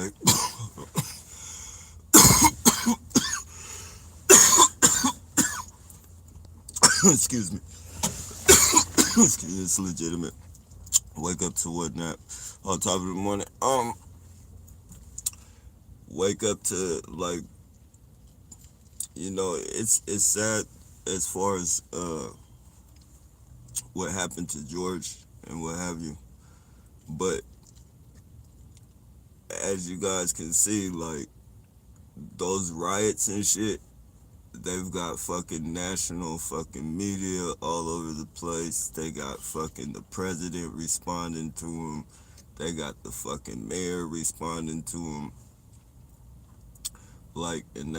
like, excuse me, it's legitimate. Wake up to what nap on top of the morning. Wake up to like, it's sad as far as what happened to George and what have you. But as you guys can see, like those riots and shit, they've got fucking national fucking media all over the place. They got fucking the president responding to him. They got the fucking mayor responding to him. Like, and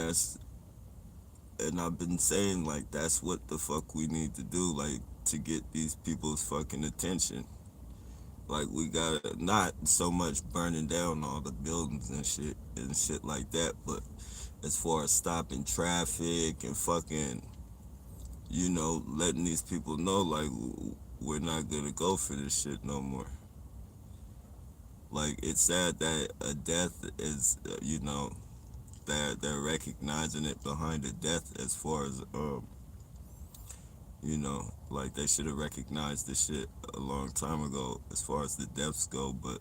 I've been saying, like, that's what the fuck we need to do, like, to get these people's fucking attention. Like, we gotta not so much burning down all the buildings and shit like that, but as far as stopping traffic and fucking, letting these people know, like, we're not gonna go for this shit no more. Like, it's sad that a death is, they're recognizing it behind a death as far as, like they should have recognized this shit a long time ago as far as the deaths go, but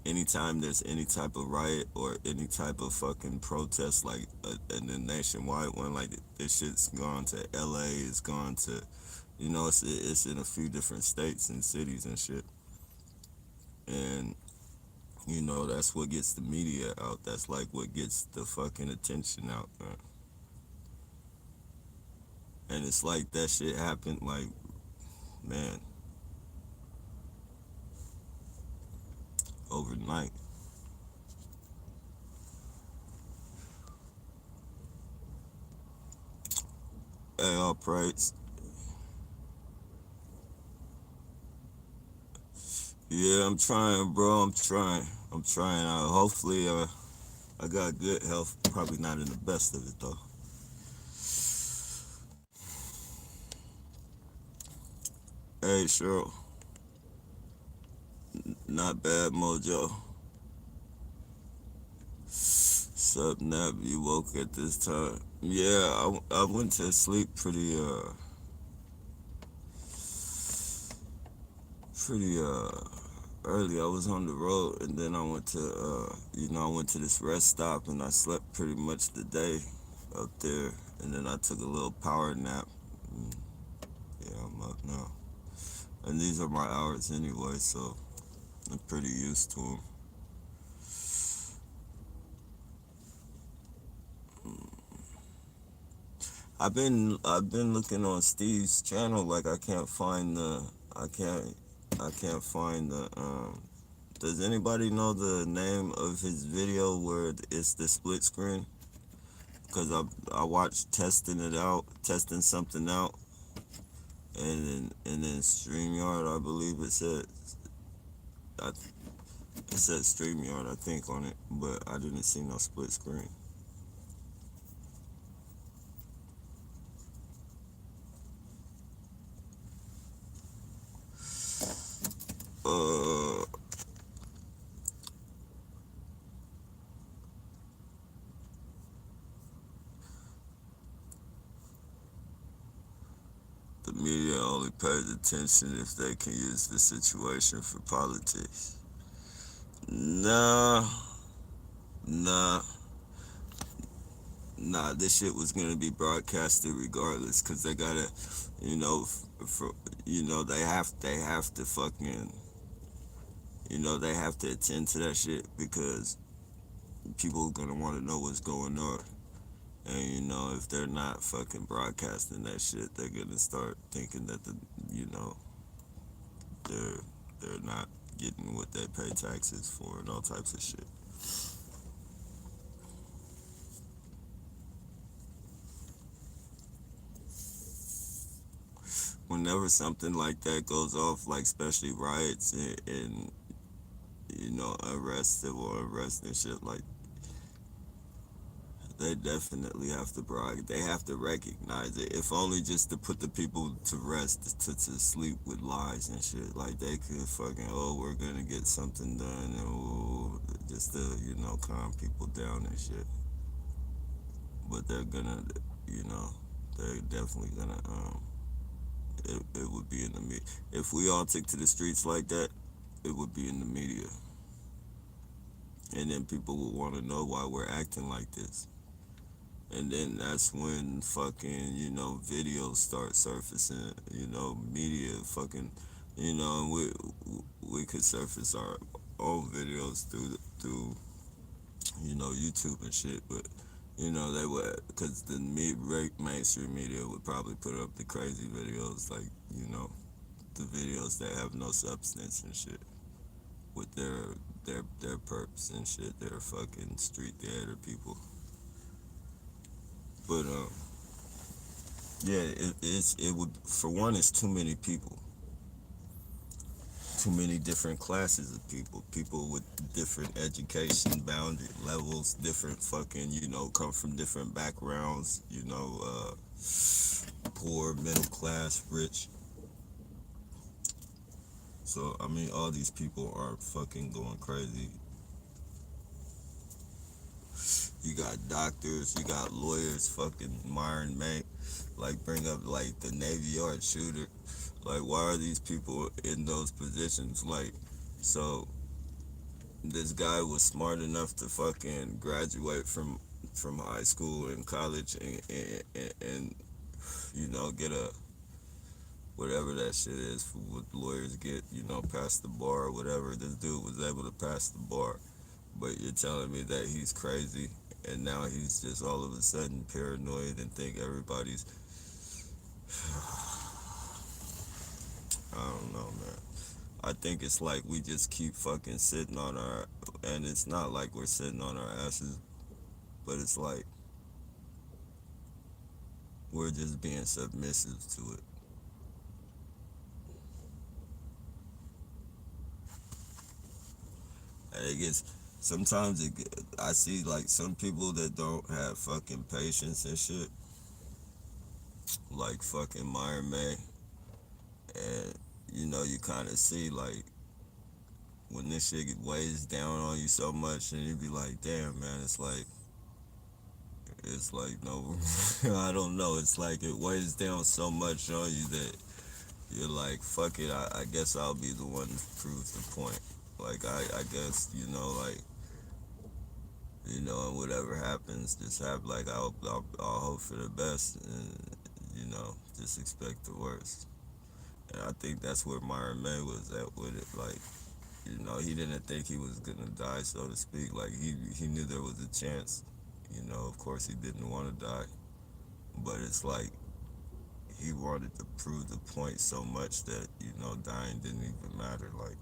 anytime there's any type of riot or any type of fucking protest, like a nationwide one, like this shit's gone to LA, it's gone to, it's in a few different states and cities and shit. And, that's what gets the media out. That's like what gets the fucking attention out, man. And it's like that shit happened, like, man, overnight. Hey, all praise. Yeah, I'm trying, bro. I'm trying. I'm trying. Hopefully, I got good health. Probably not in the best of it though. Hey, Cheryl. Not bad, Mojo. Sup, Nap? You woke at this time? Yeah, I went to sleep pretty early. I was on the road, and then I went to I went to this rest stop, and I slept pretty much the day up there, and then I took a little power nap. And yeah, I'm up now. And these are my hours anyway, so I'm pretty used to them. I've been looking on Steve's channel, like I can't find the does anybody know the name of his video where it's the split screen? Because I watched testing something out, and then StreamYard, I believe I, it said StreamYard, I think, on it, but I didn't see no split screen. Uh, the media only pays attention if they can use the situation for politics. Nah, nah, nah. This shit was gonna be broadcasted regardless, cause they gotta, you know, for they have to fucking, they have to attend to that shit because people are gonna want to know what's going on. And if they're not fucking broadcasting that shit, they're gonna start thinking that you know, they're they're not getting what they pay taxes for and all types of shit. Whenever something like that goes off, like especially riots and unrest, civil unrest and shit, like They definitely have to they have to recognize it, if only just to put the people to rest, to sleep with lies and shit. Like they could fucking, oh, we're gonna get something done, and oh, just to calm people down and shit. But they're gonna, you know, they're definitely gonna it would be in the media. If we all took to the streets like that, it would be in the media, and then people would want to know why we're acting like this. And then that's when fucking videos start surfacing. Media fucking and we could surface our own videos through YouTube and shit. But they would, because the mainstream media would probably put up the crazy videos, like the videos that have no substance and shit, with their perps and shit, their fucking street theater people. But yeah, it would, for one, it's too many people, too many different classes of people with different education boundary levels, different fucking come from different backgrounds, poor, middle class, rich. So I mean, all these people are fucking going crazy. You got doctors, you got lawyers, fucking Myron May, like bring up like the Navy Yard shooter. Like, why are these people in those positions? Like, so this guy was smart enough to fucking graduate from high school and college, and get a whatever that shit is for what lawyers get, pass the bar or whatever. This dude was able to pass the bar, but you're telling me that he's crazy, and now he's just all of a sudden paranoid and think everybody's. I don't know, man. I think it's like we just keep fucking sitting on our, and it's not like we're sitting on our asses, but it's like we're just being submissive to it. And it gets, sometimes I see like some people that don't have fucking patience and shit, like fucking Myron May, and you kind of see like when this shit weighs down on you so much, and you be like, damn, man, it's like no, I don't know. It's like it weighs down so much on you that you're like, fuck it. I guess I'll be the one to prove the point. Like I guess like and whatever happens, just have like I'll hope for the best, and just expect the worst. And I think that's where Myron May was at with it. Like he didn't think he was gonna die, so to speak. Like he knew there was a chance. Of course he didn't want to die, but it's like he wanted to prove the point so much that dying didn't even matter. Like,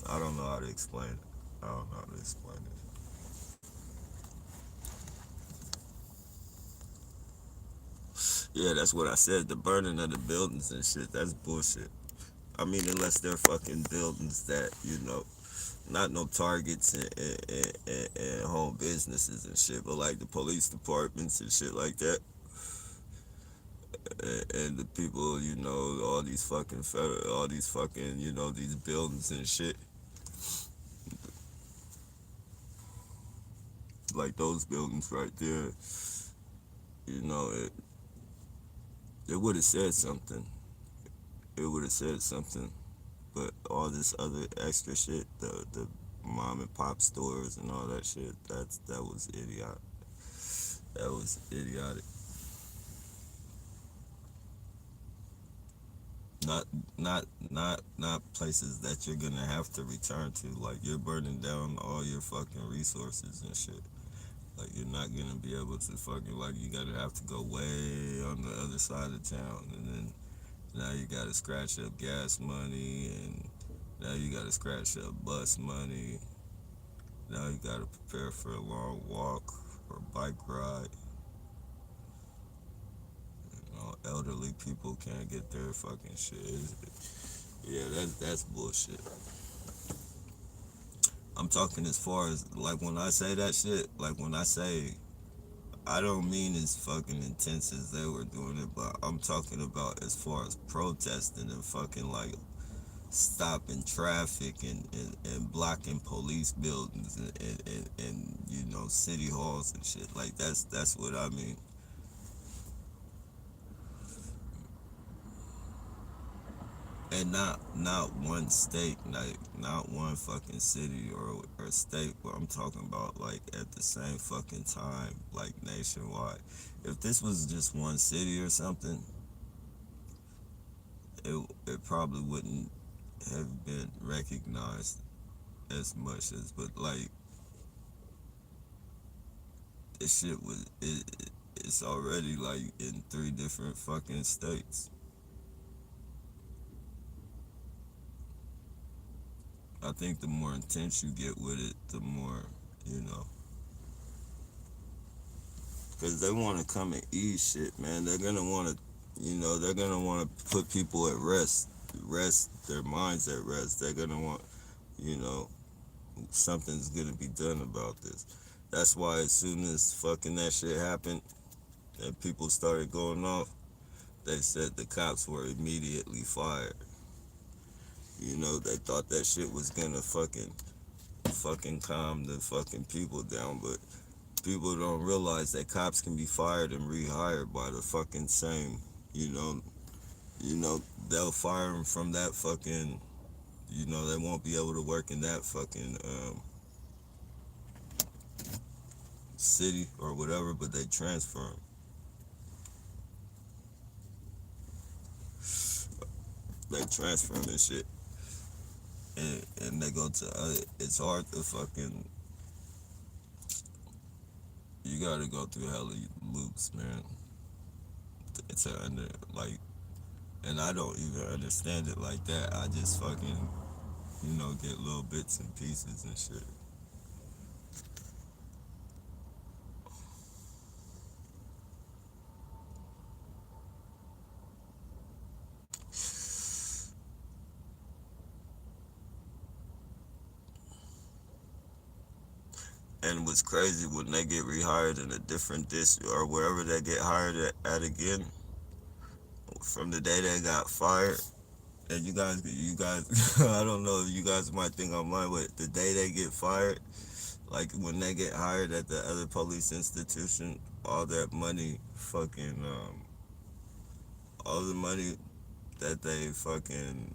I don't know how to explain it. I don't know how to explain it. Yeah, that's what I said. The burning of the buildings and shit, that's bullshit. I mean, unless they're fucking buildings that, not no targets and home businesses and shit, but like the police departments and shit like that. And the people, all these fucking all these fucking, these buildings and shit. Like those buildings right there, it would have said something. It would have said something. But all this other extra shit, the mom and pop stores and all that shit, that was idiotic. That was idiotic. Not not places that you're gonna have to return to. Like, you're burning down all your fucking resources and shit. Like, you're not gonna be able to fucking, like, you gotta have to go way on the other side of town, and then now you gotta scratch up gas money, and now you gotta scratch up bus money. Now you gotta prepare for a long walk or bike ride. Elderly people can't get their fucking shit. Yeah, that's bullshit. I'm talking as far as like when I say that shit, like when I say I don't mean as fucking intense as they were doing it, but I'm talking about as far as protesting and fucking like stopping traffic and blocking police buildings and you know city halls and shit. Like that's what I mean. And not one state, like not one fucking city or state, but I'm talking about like at the same fucking time, like nationwide. If this was just one city or something, it probably wouldn't have been recognized as much as, but like this shit it's already like in three different fucking states. I think the more intense you get with it, the more, you know, because they want to come and eat shit, man. They're gonna want to, you know, they're gonna want to put people at rest their minds at rest. They're gonna want, you know, something's gonna be done about this. That's why as soon as fucking that shit happened and people started going off, they said the cops were immediately fired. You know, they thought that shit was gonna fucking calm the fucking people down, but people don't realize that cops can be fired and rehired by the fucking same, you know, you know, they'll fire them from that fucking, you know, they won't be able to work in that fucking city or whatever, but they transfer them. They transfer them and shit. And they go to, it's hard to fucking, you gotta go through hella loops, man. It's a, like, and I don't even understand it like that. I just fucking, you know, get little bits and pieces and shit. And what's crazy when they get rehired in a different district or wherever they get hired at again, from the day they got fired, and you guys, I don't know if you guys might think I'm lying, but the day they get fired, like when they get hired at the other police institution, all that money, fucking, all the money that they fucking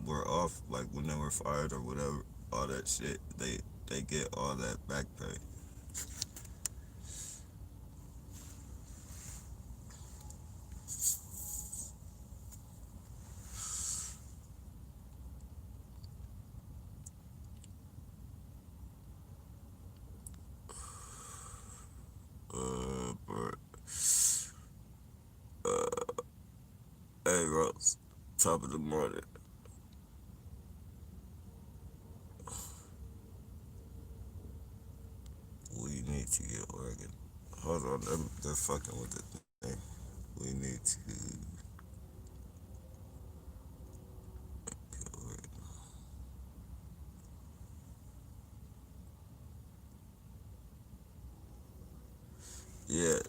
were off, like when they were fired or whatever, all that shit, they get all that back pay. But hey, Rose, top of the morning. We need to get Oregon. Hold on, they're fucking with the thing. We need to get Oregon. Yeah,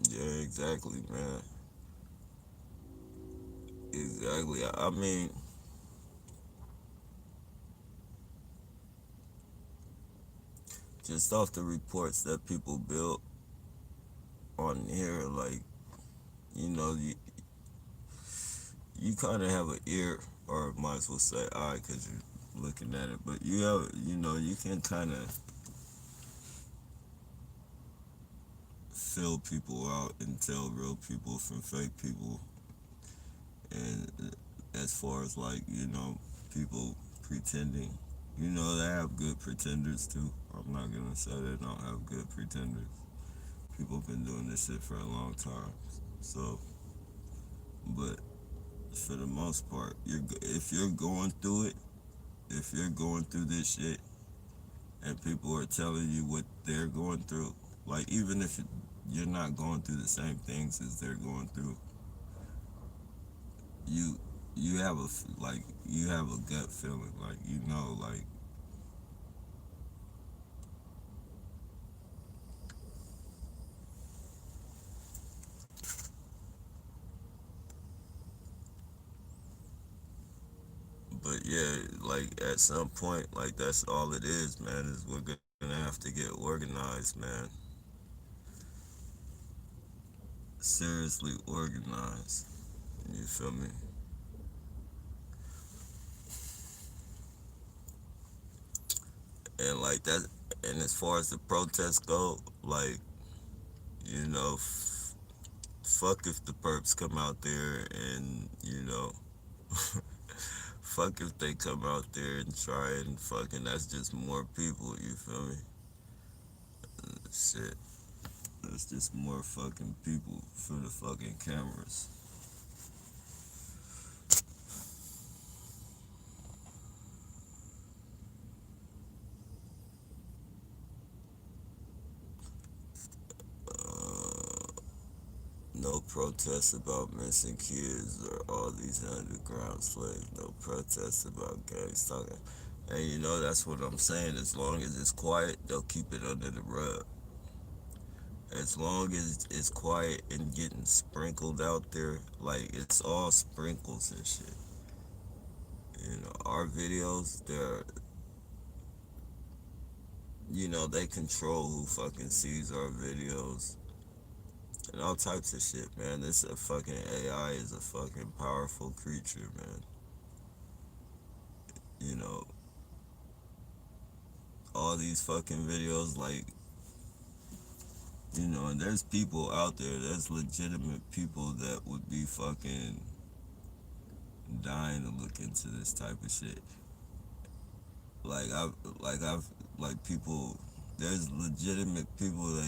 yeah, exactly, man. Exactly. I mean, just off the reports that people built on here, like, you know, you kind of have an ear, or might as well say eye, because you're looking at it. But you have, you know, you can kind of fill people out and tell real people from fake people. And as far as like, you know, people pretending, you know, they have good pretenders too. I'm not gonna say they don't have good pretenders. People have been doing this shit for a long time. So, but for the most part, if you're going through it, if you're going through this shit, and people are telling you what they're going through, like even if you're not going through the same things as they're going through, you you have like you have a gut feeling, like you know, like. But yeah, like at some point, like that's all it is, man. Is we're gonna have to get organized, man. Seriously organized. You feel me? And like that. And as far as the protests go, like you know, fuck if the perps come out there and fuck if they come out there and try and fucking. That's just more people. You feel me? Shit. That's just more fucking people for the fucking cameras. Uh, no protests about missing kids or all these underground slaves. No protests about gangs talking. And you know, that's what I'm saying. As long as it's quiet, they'll keep it under the rug. As long as it's quiet and getting sprinkled out there, like it's all sprinkles and shit. You know, our videos, they control who fucking sees our videos and all types of shit, man. This a fucking AI is a fucking powerful creature, man. You know, all these fucking videos, like, and there's people out there, there's legitimate people that would be fucking dying to look into this type of shit. Like I've like people. There's legitimate people that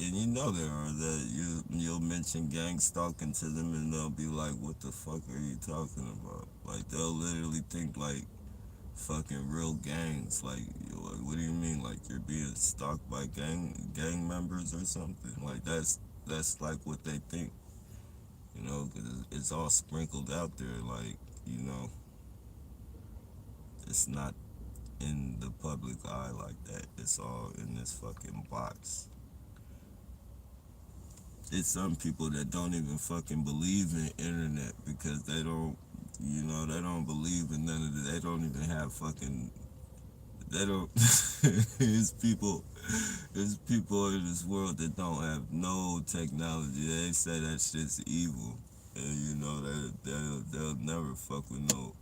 and you know there are that you'll mention gang stalking to them and they'll be like, "What the fuck are you talking about?" Like they'll literally think like fucking real gangs. Like, what do you mean? Like you're being stalked by gang members or something? Like that's like what they think. You know, 'cause it's all sprinkled out there. Like it's not in the public eye like that. It's all in this fucking box. It's some people that don't even fucking believe in internet because they don't believe in none of it. They don't even have fucking, they don't, it's people, there's people in this world that don't have no technology. They say that shit's evil. And they'll never fuck with no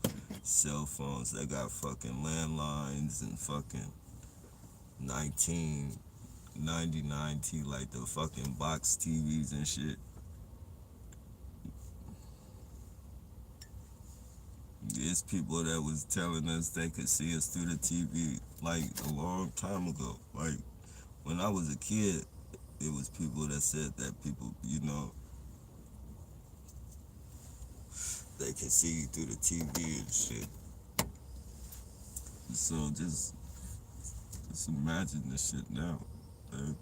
cell phones. They got fucking landlines and fucking 1999 T, like the fucking box TVs and shit. It's people that was telling us they could see us through the TV like a long time ago. Like when I was a kid, it was people that said that people, they can see you through the TV and shit. So just imagine this shit now. Like,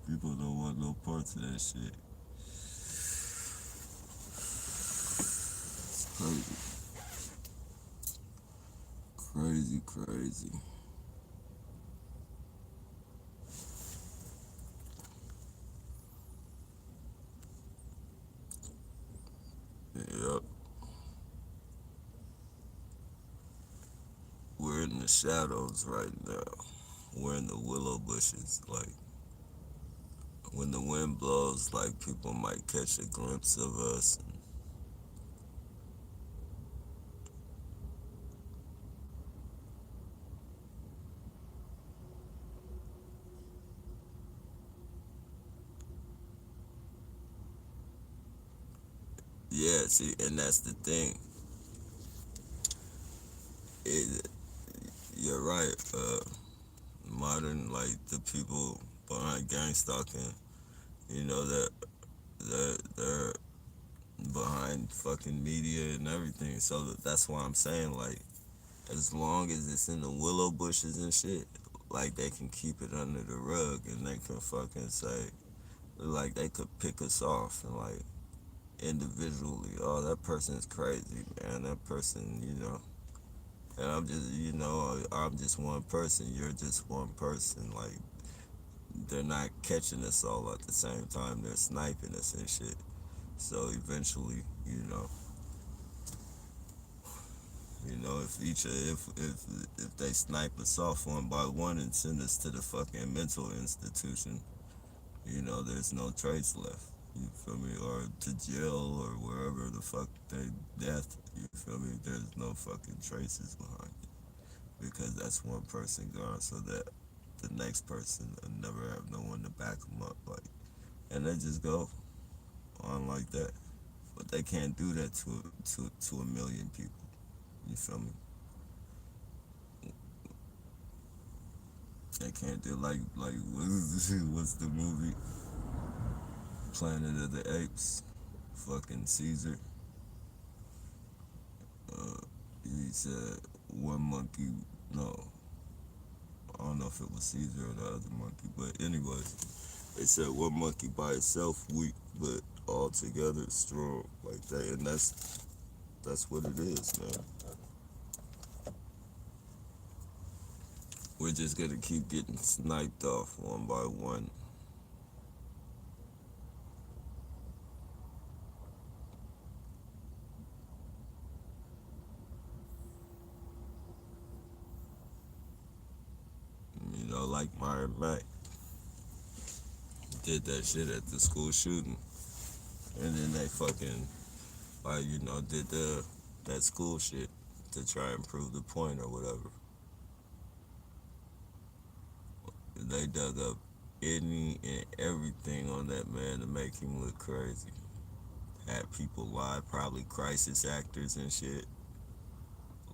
people don't want no parts of that shit. It's crazy. Crazy, crazy. Yep. We're in the shadows right now. We're in the willow bushes. Like when the wind blows, like people might catch a glimpse of us. Yeah, see, and that's the thing. It, you're right. Modern, like the people behind gang stalking, that they're behind fucking media and everything. So that's why I'm saying, like, as long as it's in the willow bushes and shit, like they can keep it under the rug and they can fucking say, like they could pick us off and like individually. Oh, that person is crazy, man. That person, and I'm just, I'm just one person. You're just one person. Like, they're not catching us all at the same time. They're sniping us and shit. So eventually, if they snipe us off one by one and send us to the fucking mental institution, there's no trace left. You feel me? Or to jail or wherever the fuck they death. You feel me? There's no fucking traces behind it because that's one person gone. So that the next person will never have no one to back them up. Like, and they just go on like that. But they can't do that to a million people. You feel me? They can't do like what's the movie? Planet of the Apes. Fucking Caesar. Uh, he said one monkey. No, I don't know if it was Caesar or the other monkey, but anyways, they said one monkey by itself weak, but all together strong, like that, and that's what it is, man. We're just gonna keep getting sniped off one by one. Like Myron Mack did that shit at the school shooting, and then they fucking did that school shit to try and prove the point or whatever. They dug up any and everything on that man to make him look crazy. Had people lie, probably crisis actors and shit,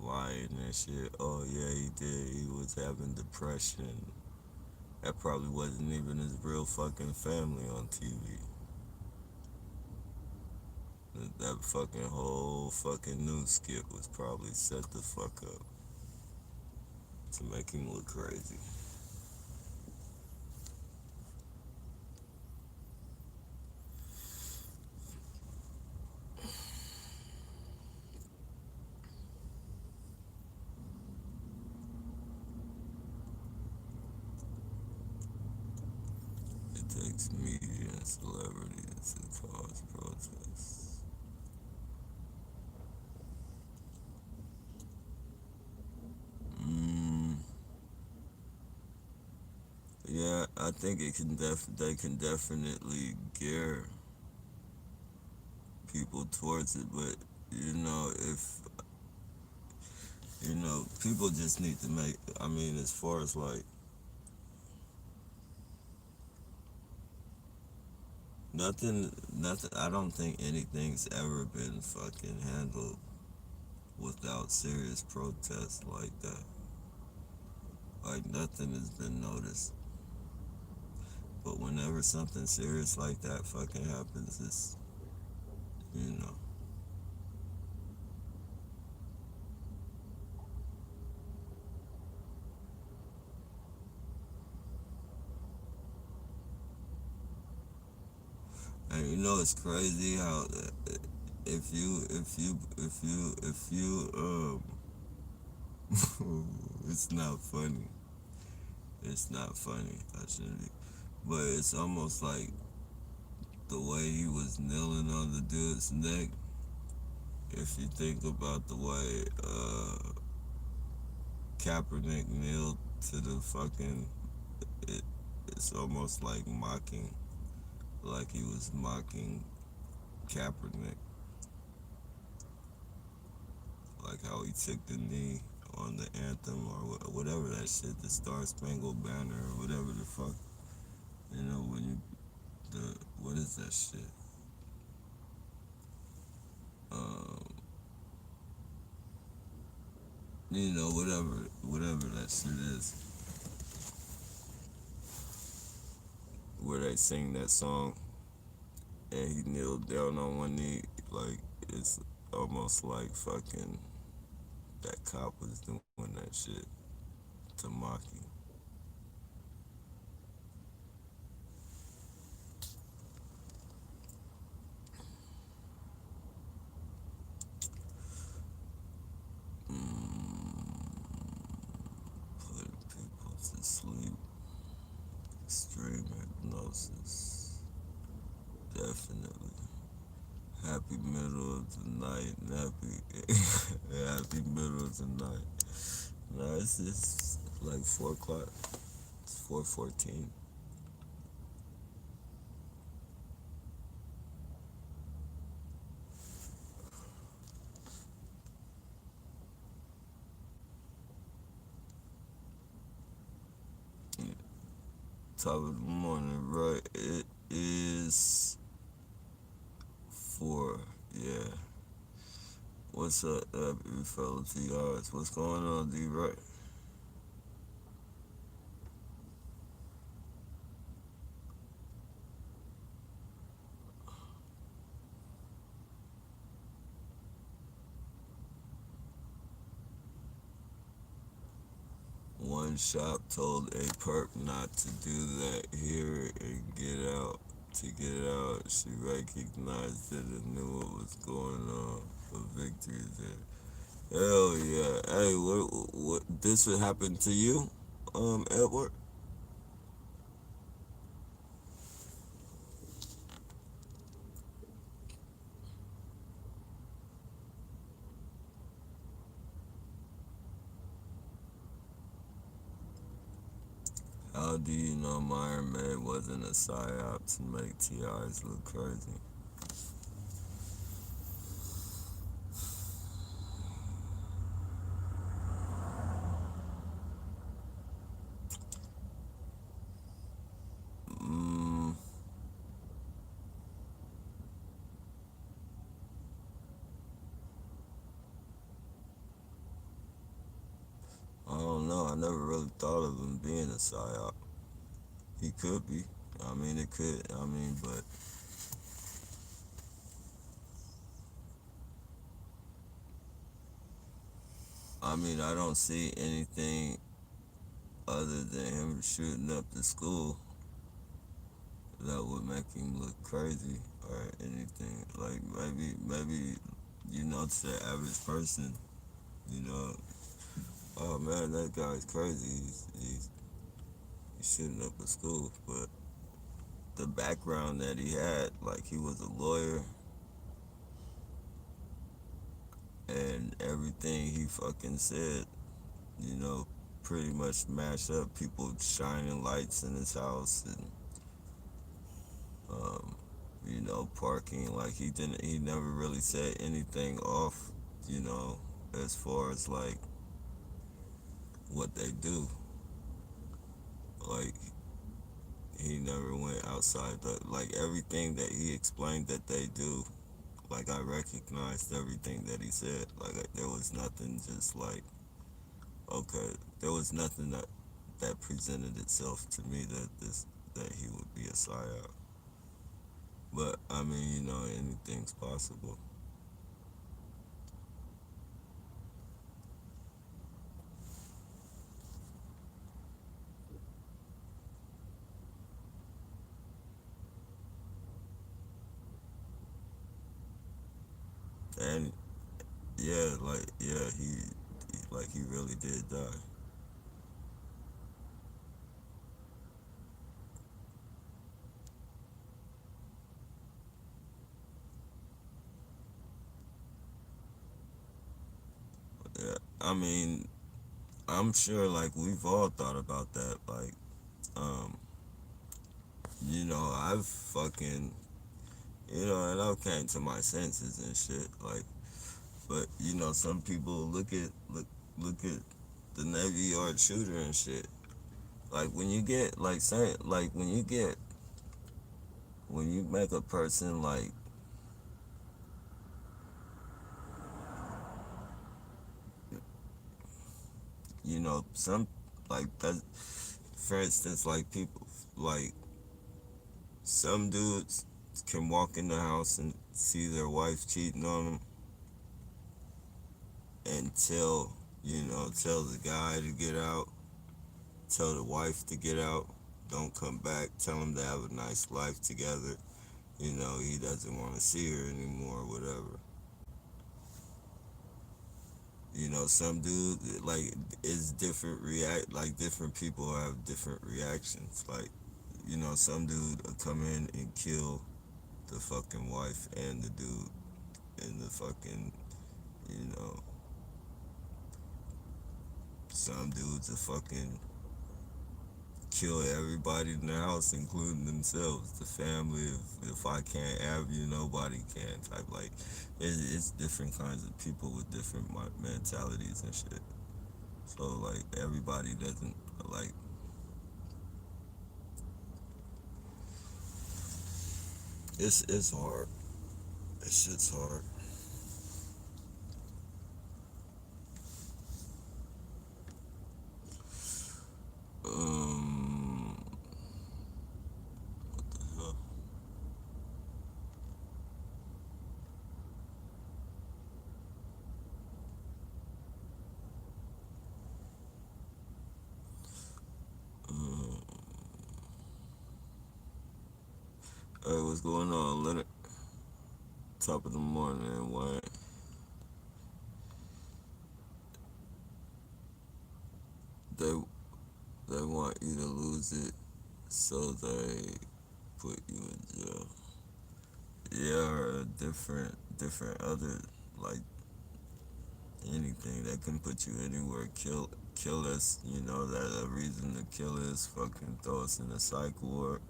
lying and shit. Oh yeah, he did. He was having depression. That probably wasn't even his real fucking family on TV. That fucking whole fucking news skit was probably set the fuck up to make him look crazy. It takes media and celebrities to cause protests. Mm, yeah, I think they can definitely gear people towards it, but if people just need to make. I mean, as far as like nothing. I don't think anything's ever been fucking handled without serious protests like that. Like nothing has been noticed. But whenever something serious like that fucking happens, it's you know. And it's crazy how if you it's not funny. It's not funny. I shouldn't be. But it's almost like the way he was kneeling on the dude's neck. If you think about the way Kaepernick kneeled to the fucking, it, it's almost like mocking, like he was mocking Kaepernick, like how he took the knee on the anthem or whatever that shit, the Star Spangled Banner or whatever the fuck. When you what is that shit? Um, whatever that shit is, where they sing that song and he kneeled down on one knee, like it's almost like fucking that cop was doing that shit to mock him. hypnosis. Definitely. Happy middle of the night. Happy middle of the night. No, it's like 4 o'clock. It's 4:14. Top of the morning, right? It is 4. Yeah. What's up, happy fellow TRs? What's going on, D? Right? One shop told a perp not to do that here and get out. To get out, she recognized it and knew what was going on. For victory there. Hell yeah. Hey, what, this would happen to you, Edward? How do you know Myron May wasn't a psyop to make TIs look crazy? Mm, I don't know. I never really thought of him being a psyop. He could be. I mean, it could. I mean, but I mean, I don't see anything other than him shooting up the school that would make him look crazy or anything. Like maybe to the average person, you know, oh man, that guy's crazy. He's shooting up a school, but the background that he had, like he was a lawyer, and everything he fucking said, you know, pretty much mashed up. People shining lights in his house and um, parking. Like he never really said anything off, you know, as far as like what they do. Like he never went outside the like everything that he explained that they do. Like I recognized everything that he said. Like there was nothing just like okay, there was nothing that presented itself to me that he would be a psyop. But I mean, anything's possible. And yeah, he really did die. Yeah, I mean, I'm sure like we've all thought about that. Like, um, I've fucking, and I've came to my senses and shit. Like, but some people look at the Navy Yard shooter and shit. Like when you get like saying like when you make a person like some like that. For instance, like people like some dudes can walk in the house and see their wife cheating on them and tell the guy to get out, tell the wife to get out, don't come back, tell him to have a nice life together. He doesn't want to see her anymore, whatever. Some dude like it's different react like different people have different reactions. Like, some dude will come in and kill the fucking wife and the dude and the fucking, you know, some dudes will fucking kill everybody in the house, including themselves, the family. If I can't have you, nobody can. Type like, it's different kinds of people with different mentalities and shit. So like everybody doesn't like. It's hard. This shit's hard. Um, what the hell? Hey, what's going on, Leonard? Top of the morning, Wayne. They they want you to lose it, so they put you in jail. Yeah, or a different other like anything that can put you anywhere. Kill us. You know that a reason to kill us. Fucking throw us in a psych ward.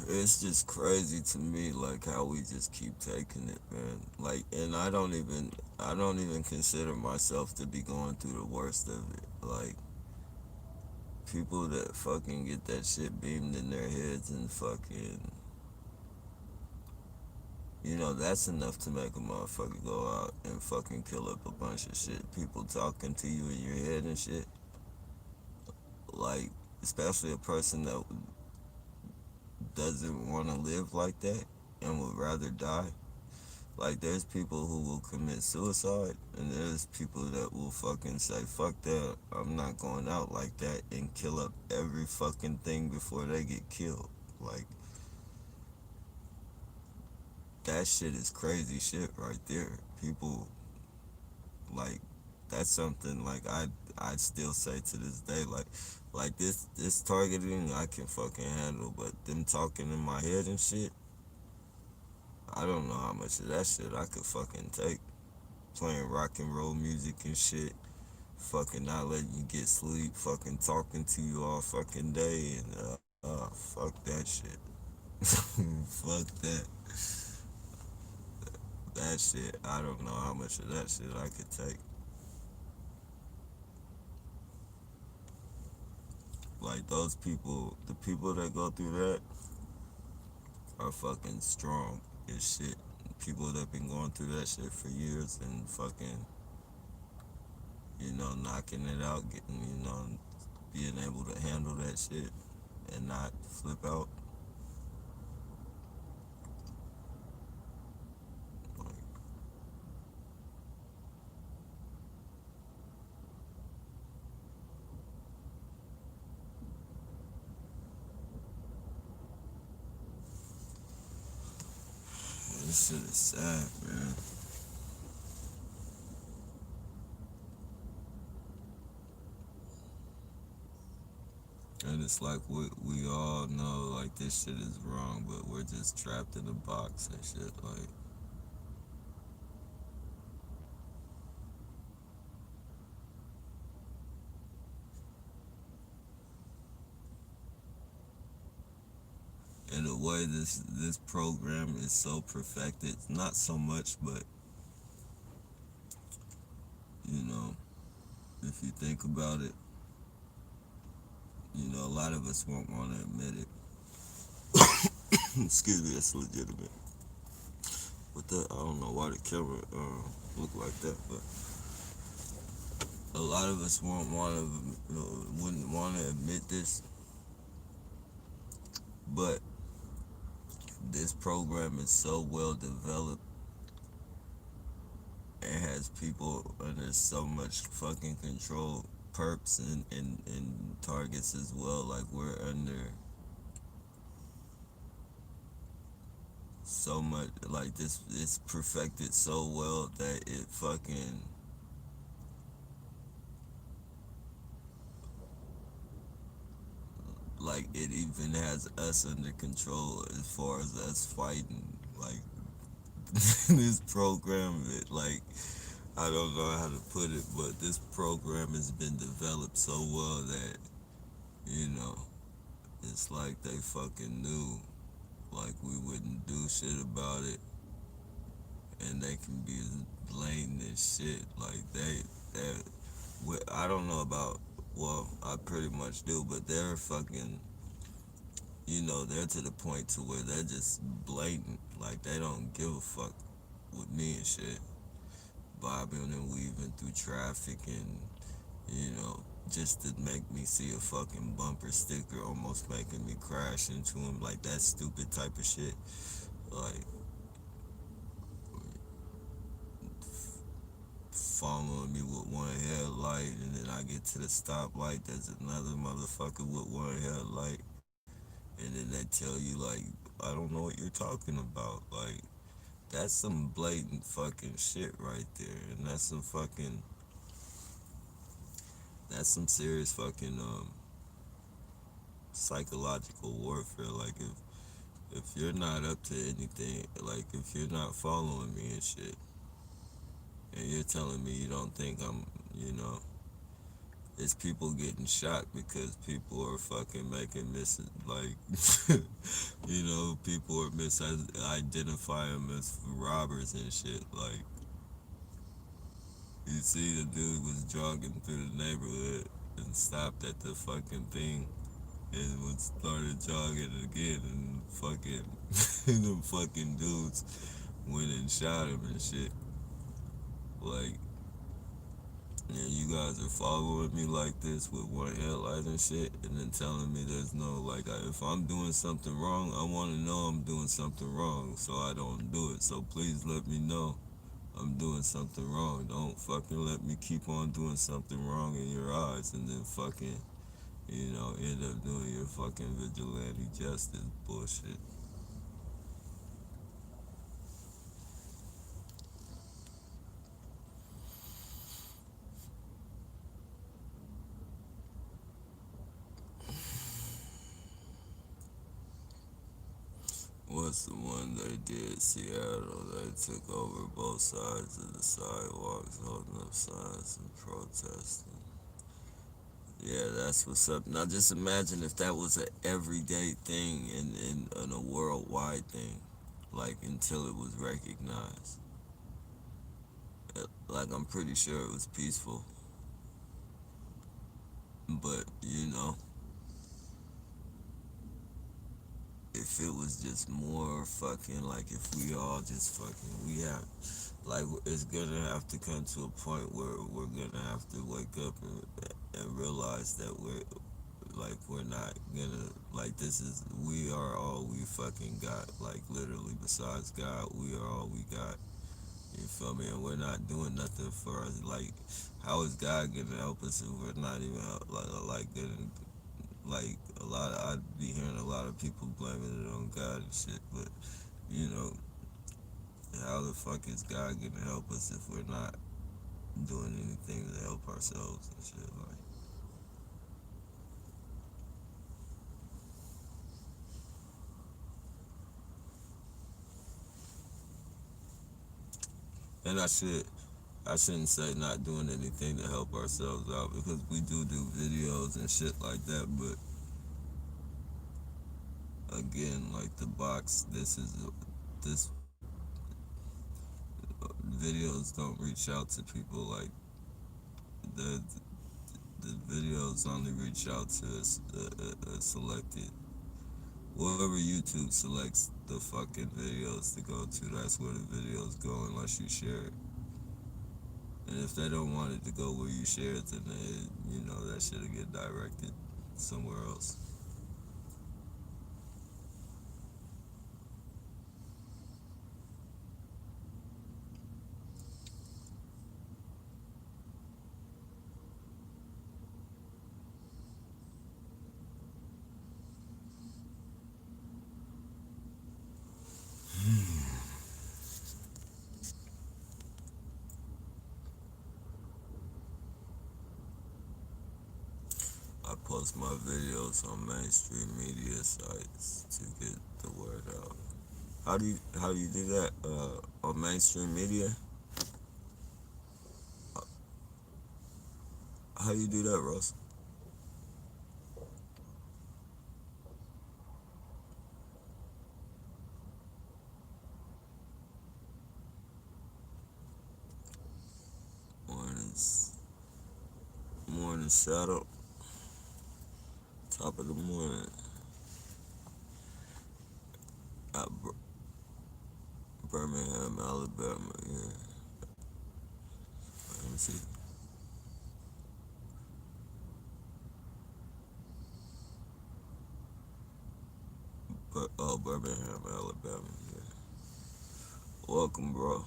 It's just crazy to me, like how we just keep taking it, man. Like, and I don't even consider myself to be going through the worst of it. Like, people that fucking get that shit beamed in their heads and fucking, that's enough to make a motherfucker go out and fucking kill up a bunch of shit. People talking to you in your head and shit. Like, especially a person that doesn't want to live like that and would rather die. Like, there's people who will commit suicide, and there's people that will fucking say, fuck that, I'm not going out like that, and kill up every fucking thing before they get killed. Like, that shit is crazy shit right there. People, like, that's something, like, I'd still say to this day, like this targeting I can fucking handle, but them talking in my head and shit, I don't know how much of that shit I could fucking take. Playing rock and roll music and shit, fucking not letting you get sleep, fucking talking to you all fucking day, and fuck that shit. Fuck that. That shit, I don't know how much of that shit I could take. Like those people, the people that go through that are fucking strong as shit. People that been going through that shit for years and fucking, knocking it out, getting, being able to handle that shit and not flip out. Like, this shit is sad, man. And it's like we all know like this shit is wrong, but we're just trapped in a box and shit. Like, in a way, this program is so perfected. Not so much, but you know, if you think about it, a lot of us won't want to admit it. Excuse me, that's legitimate. But I don't know why the camera look like that, but a lot of us wouldn't want to admit this, but this program is so well developed it has people under so much fucking control, perps and targets as well. Like we're under so much, like this it's perfected so well that it fucking, like it even has us under control as far as us fighting like this program. It like, I don't know how to put it, but this program has been developed so well that, you know, it's like they fucking knew like we wouldn't do shit about it, and they can be blatant as shit. Like I don't know about, well, I pretty much do, but they're fucking, you know, they're to the point to where they're just blatant. Like they don't give a fuck with me and shit. Bobbing and weaving through traffic and, you know, just to make me see a fucking bumper sticker almost making me crash into him, like that stupid type of shit. Like following me with one headlight, and then I get to the stoplight, there's another motherfucker with one headlight, and then they tell you like, I don't know what you're talking about. Like that's some blatant fucking shit right there, and that's some serious fucking psychological warfare. Like if you're not up to anything, like if you're not following me and shit, and you're telling me you don't think I'm, you know, it's people getting shot because people are fucking making like, you know, people are misidentifying them as robbers and shit. Like you see, the dude was jogging through the neighborhood and stopped at the fucking thing and would started jogging again, and fucking them fucking dudes went and shot him and shit. Like, yeah, you guys are following me like this with one headlight and shit, and then telling me there's no, like, if I'm doing something wrong, I want to know I'm doing something wrong so I don't do it. So please let me know I'm doing something wrong. Don't fucking let me keep on doing something wrong in your eyes and then fucking, you know, end up doing your fucking vigilante justice bullshit. What's the one they did? Seattle. They took over both sides of the sidewalks, holding up signs and protesting. Yeah, that's what's up. Now just imagine if that was an everyday thing and a worldwide thing, like until it was recognized. Like I'm pretty sure it was peaceful, but you know, if it was just more fucking, like if we all just fucking, we have, like it's gonna have to come to a point where we're gonna have to wake up and realize that we're not gonna, like this is, we are all we fucking got, like literally besides God, we are all we got. You feel me? And we're not doing nothing for us. Like, how is God gonna help us if we're not even like getting, like a lot of, I'd be hearing a lot of people blaming it on God and shit, but you know, how the fuck is God gonna help us if we're not doing anything to help ourselves and shit? Like, and I shouldn't say not doing anything to help ourselves out, because we do videos and shit like that, but again, like the box, this videos don't reach out to people. Like the the videos only reach out to a selected, wherever YouTube selects the fucking videos to go to, that's where the videos go unless you share it. And if they don't want it to go where you share it, then you know, that shit'll get directed somewhere else. post my videos on mainstream media sites to get the word out. How do you do that on mainstream media? How do you do that, Ross? Mornings, morning shadow, top of the morning at Birmingham, Alabama. Yeah, let me see. But oh, Birmingham, Alabama. Yeah. Welcome, bro.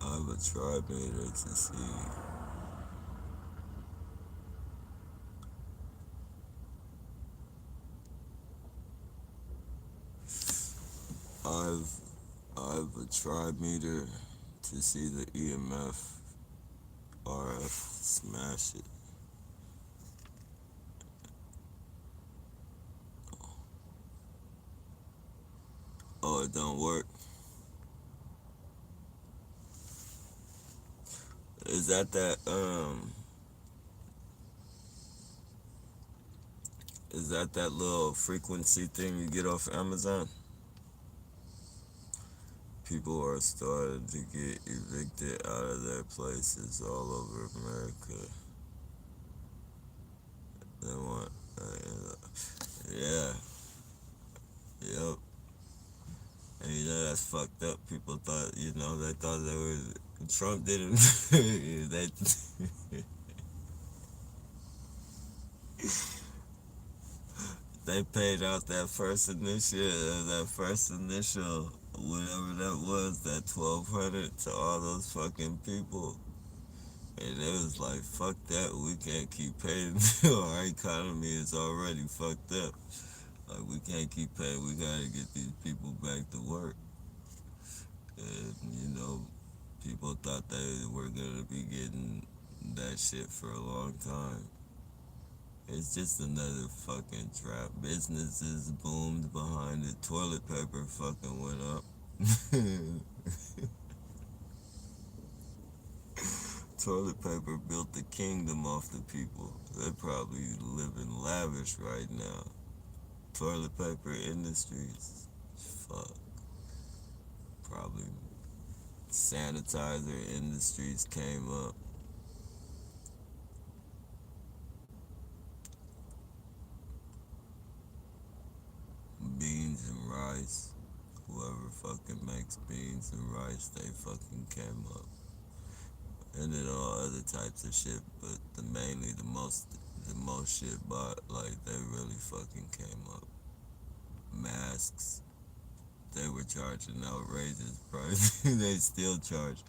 I have a tribe meter to see. I've I've a tribe meter to see the EMF RF smash it. Oh, it don't work. Is that little frequency thing you get off Amazon? People are starting to get evicted out of their places all over America. They want, yeah, yep. And that's fucked up. People thought, they thought they were, Trump didn't, they, they paid out that first initial, whatever that was, that 1,200 to all those fucking people. And it was like, fuck that, we can't keep paying. Our economy is already fucked up. Like, we can't keep paying, we gotta get these people back to work. And, people thought they were gonna be getting that shit for a long time. It's just another fucking trap. Businesses boomed behind it. Toilet paper fucking went up. Toilet paper built the kingdom off the people. They probably living lavish right now. Toilet paper industries. Fuck. Probably sanitizer industries came up. Beans and rice. Whoever fucking makes beans and rice, they fucking came up. And then all other types of shit, but the most shit bought, like, they really fucking came up. Masks, they were charging outrageous price. They still charge.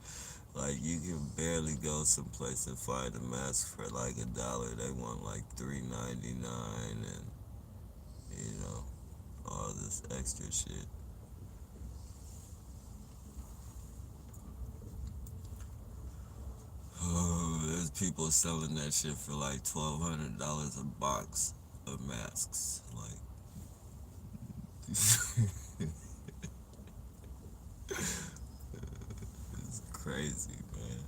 Like, you can barely go someplace and find a mask for like $1. They want like $3.99 and all this extra shit. Oh, there's people selling that shit for like $1,200 a box of masks. Like, it's crazy, man.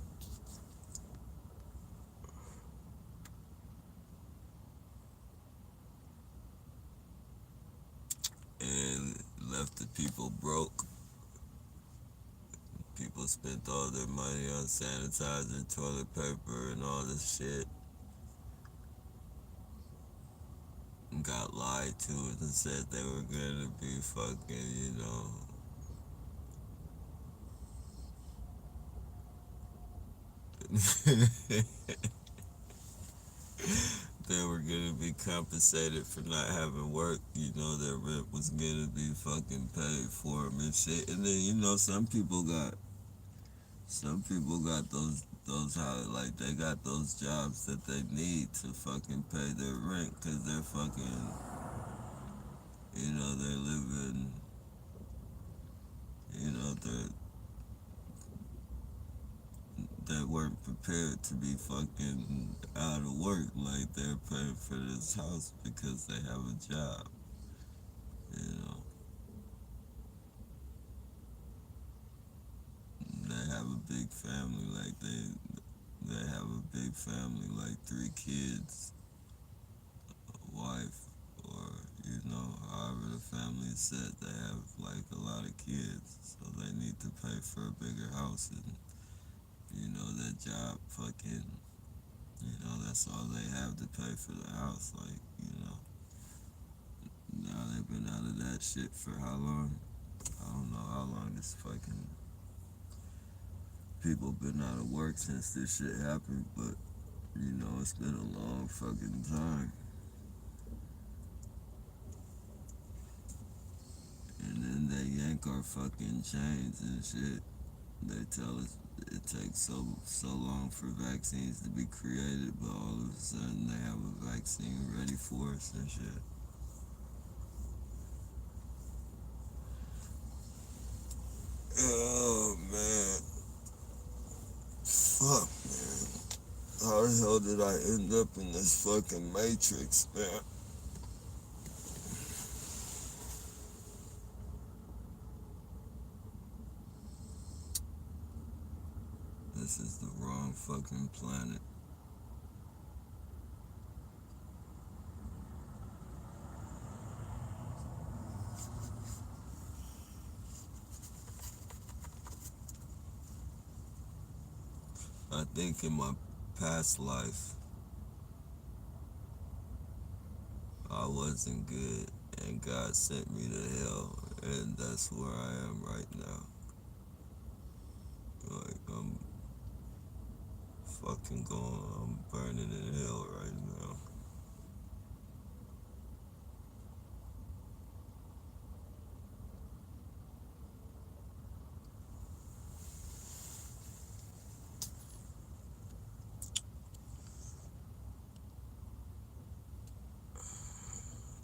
And left the people broke. People spent all their money on sanitizer, toilet paper, and all this shit. Got lied to and said they were gonna be fucking. They were gonna be compensated for not having work. Their rent was gonna be fucking paid for them and shit. And then some people got those how like they got those jobs that they need to fucking pay their rent because they're fucking They live in, they weren't prepared to be fucking out of work. Like they're paying for this house because they have a job. You know, they have a big family. Like they have a big family, like three kids, a wife, or however the family is set. They have like a lot of kids, so they need to pay for a bigger house, and that job fucking. That's all they have to pay for the house. Like, now they've been out of that shit for how long? I don't know how long this fucking people been out of work since this shit happened, but it's been a long fucking time. And then they yank our fucking chains and shit. They tell us it takes so long for vaccines to be created, but all of a sudden they have a vaccine ready for us and shit. Oh man, fuck man. How the hell did I end up in this fucking matrix, man? This is the wrong fucking planet. I think in my past life, I wasn't good, and God sent me to hell, and that's where I am right now. Like, I'm I'm burning in hell right now.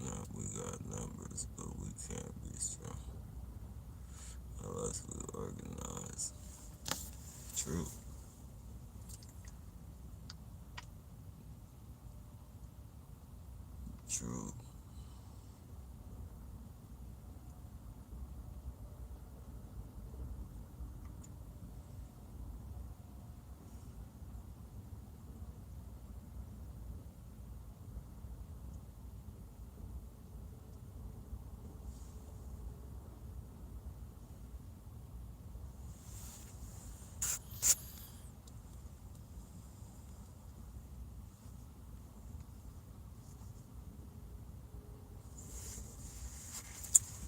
Now, we got numbers, but we can't be strong unless we organize. True. True.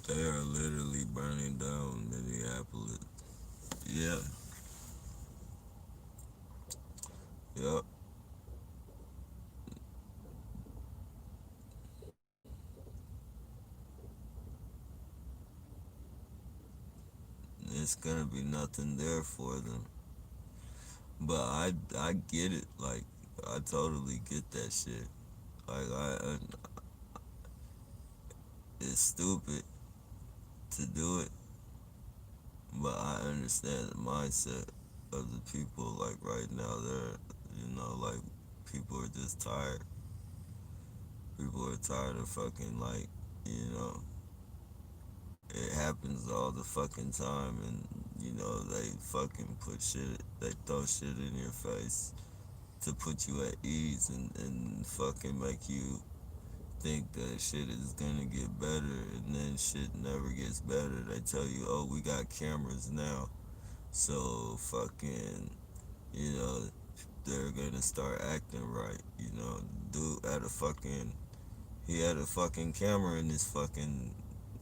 They are literally burning down Minneapolis. Yeah. Yep. It's gonna be nothing there for them. But I get it. Like, I totally get that shit. Like, it's stupid to do it, but I understand the mindset of the people. Like right now, like people are just tired. People are tired of fucking like, you know, it happens all the fucking time, and they fucking they throw shit in your face to put you at ease and fucking make you think that shit is gonna get better, and then shit never gets better. They tell you, oh, we got cameras now, so fucking, you know, they're gonna start acting right. Dude had a fucking, he had a fucking camera in his fucking,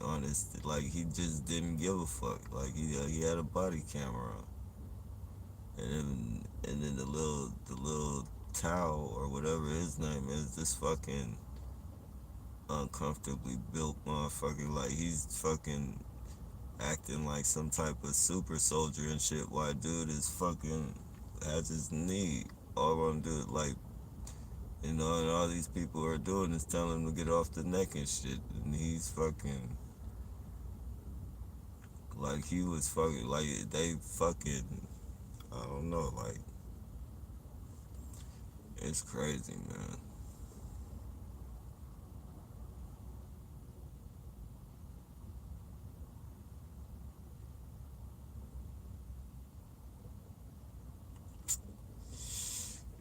honest, like he just didn't give a fuck. Like he had a body camera on, and then the little towel or whatever his name is, this fucking uncomfortably built motherfucker. Like he's fucking acting like some type of super soldier and shit. While dude is fucking has his knee all on dude like You know, and all these people are doing is telling him to get off the neck and shit. And he's fucking like he was fucking like they fucking I don't know, like it's crazy, man.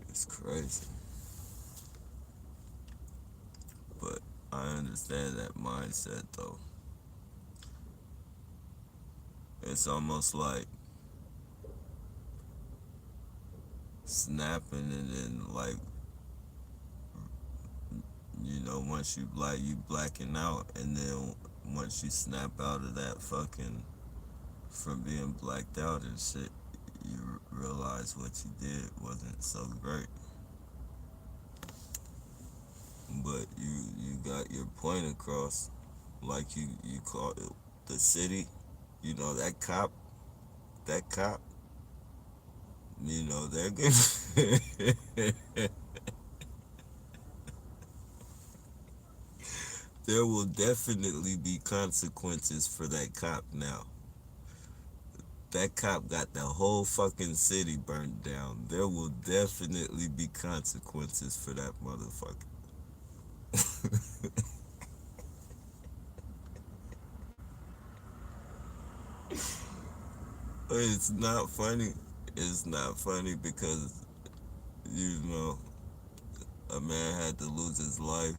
It's crazy. But I understand that mindset though. It's almost like snapping and then like you know, once you blacking out and then once you snap out of that fucking from being blacked out and shit, you realize what you did wasn't so great. But you got your point across, like you call it the city. You know that cop. You know they're good. There will definitely be consequences for that cop now. That cop got the whole fucking city burned down. There will definitely be consequences for that motherfucker. It's not funny. It's not funny because, you know, a man had to lose his life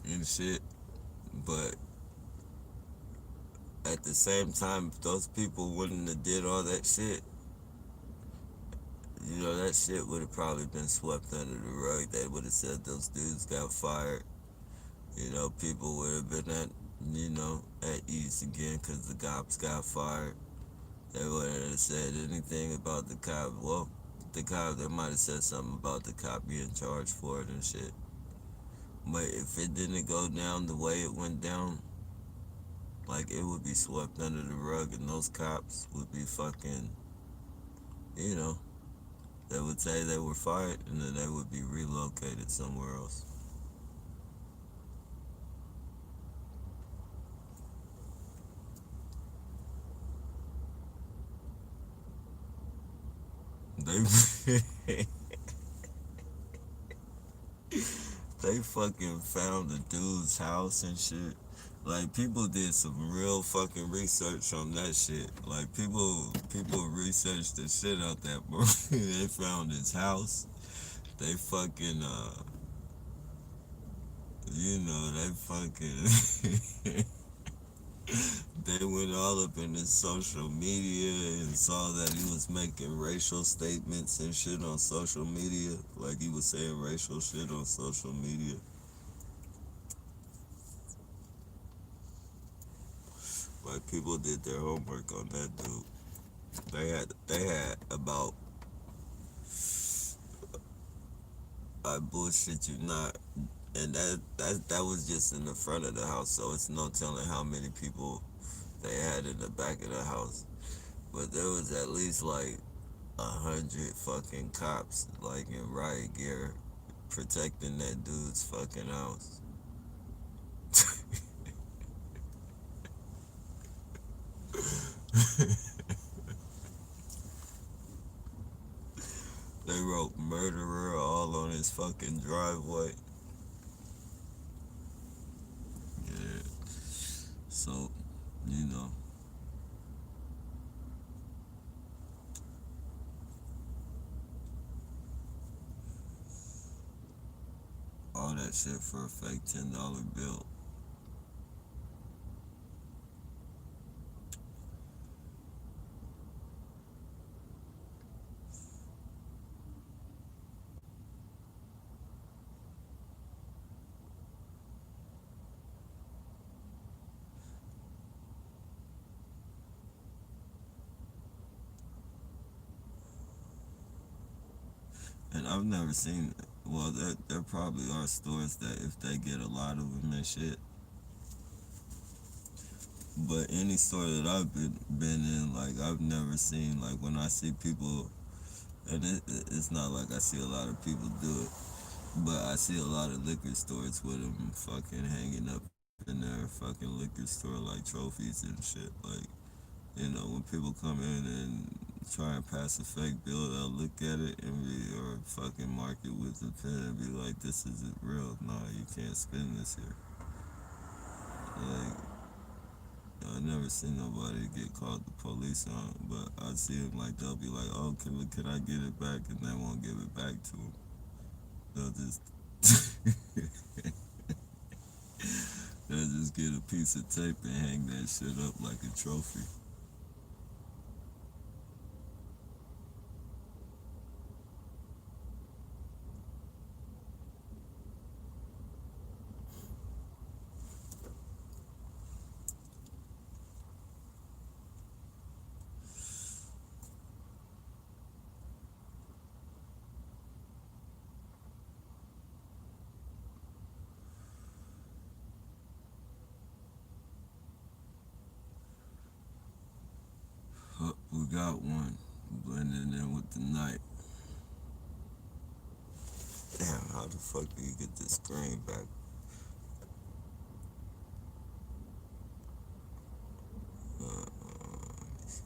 and shit. But at the same time, if those people wouldn't have did all that shit, you know, that shit would have probably been swept under the rug. They would have said those dudes got fired. You know, people would have been you know, at ease again because the cops got fired. They wouldn't have said anything about the cop. Well, the cop, they might have said something about the cop being charged for it and shit. But if it didn't go down the way it went down, like it would be swept under the rug and those cops would be fucking, you know, they would say they were fired and then they would be relocated somewhere else. They they fucking found the dude's house and shit. Like people did some real fucking research on that shit. Like people researched the shit out that movie. They found his house. They fucking you know, they fucking they went all up in his social media and saw that he was making racial statements and shit on social media. Like he was saying racial shit on social media. Like people did their homework on that dude. They had about I bullshit you not, and that was just in the front of the house. So it's no telling how many people they had in the back of the house. But there was at least like 100 fucking cops like in riot gear protecting that dude's fucking house. They wrote murderer all on his fucking driveway. Yeah. So, you know, all that shit for a fake $10 bill. And I've never seen. Well, there probably are stores that if they get a lot of them and shit. But any store that I've been in, like I've never seen like when I see people And it's not like I see a lot of people do it, but I see a lot of liquor stores with them fucking hanging up in their fucking liquor store like trophies and shit. Like, you know, when people come in and try and pass a fake bill, they'll look at it and be, or fucking mark it with a pen and be like, this isn't real. Nah, you can't spend this here. Like, I never seen nobody get called the police on it, but I see them like, they'll be like, oh, can I get it back? And they won't give it back to them. They'll just, they'll just get a piece of tape and hang that shit up like a trophy. We got one blending in with the night. Damn, how the fuck do you get this screen back? Let me see.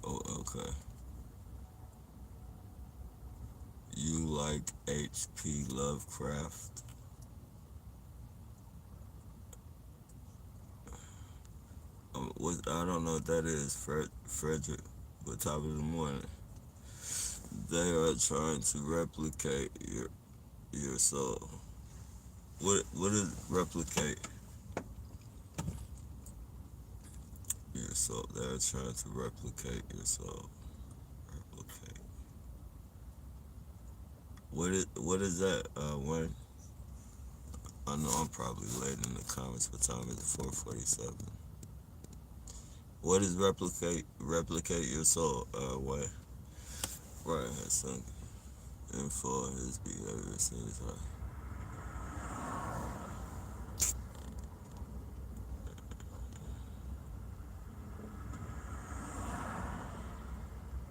Oh, okay. You like H.P. Lovecraft? What I don't know what that is. Frederick. What top of the morning? They are trying to replicate your soul. What is replicate your soul? They're trying to replicate your soul. Replicate. What is that? When I know I'm probably late in the comments. What time is it? 4:47. What is replicate your soul? Way. Right. Has some info on his behavior since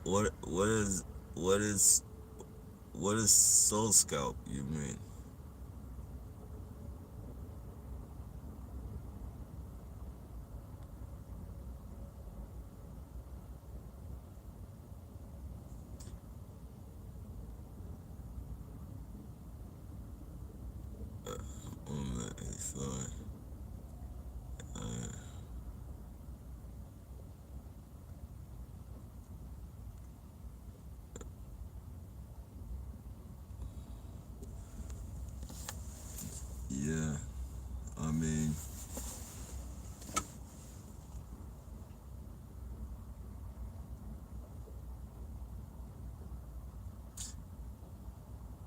what is what is what is soul scalp? You mean? It's fine. Uh, yeah. I mean,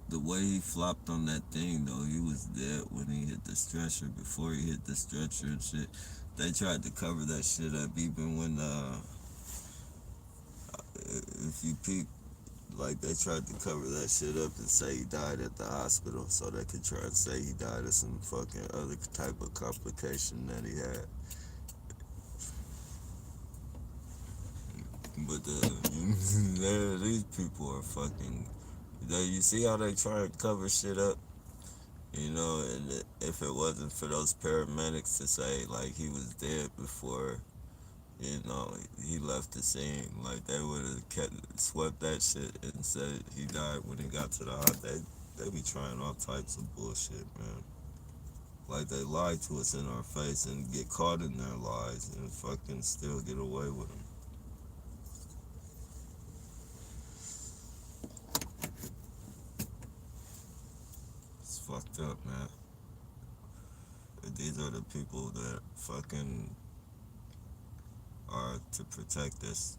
the way he flopped on that thing though, he was dead when he hit the stretcher. Before he hit the stretcher and shit, they tried to cover that shit up. Even when if you peep, like they tried to cover that shit up and say he died at the hospital, so they could try and say he died of some fucking other type of complication that he had. But these people are fucking. You see how they try and cover shit up, you know? And if it wasn't for those paramedics to say like he was dead before, you know, he left the scene, like they would have kept swept that shit and said he died when he got to the hospital. They be trying all types of bullshit, man. Like they lie to us in our face and get caught in their lies and fucking still get away with them. up, man. These are the people that fucking are to protect us.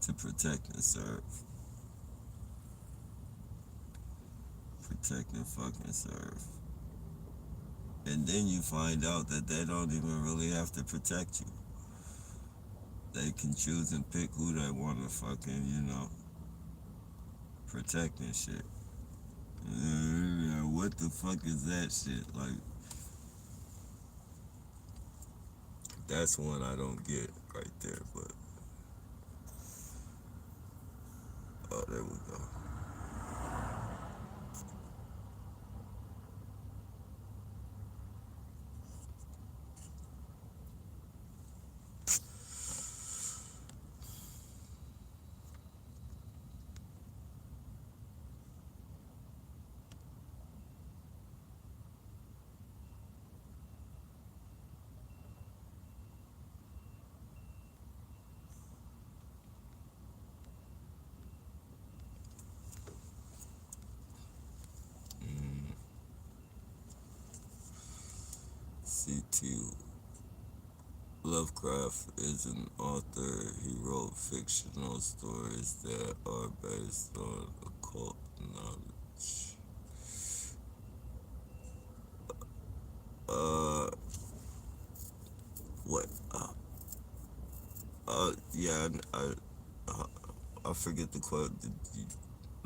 To protect and serve. Protect and fucking serve. And then you find out that they don't even really have to protect you. They can choose and pick who they want to fucking, protect and shit. What the fuck is that shit? Like, that's one I don't get right there, but. Oh, there we go. C.T. Lovecraft is an author. He wrote fictional stories that are based on occult knowledge. Uh, what? Yeah, I forget the quote.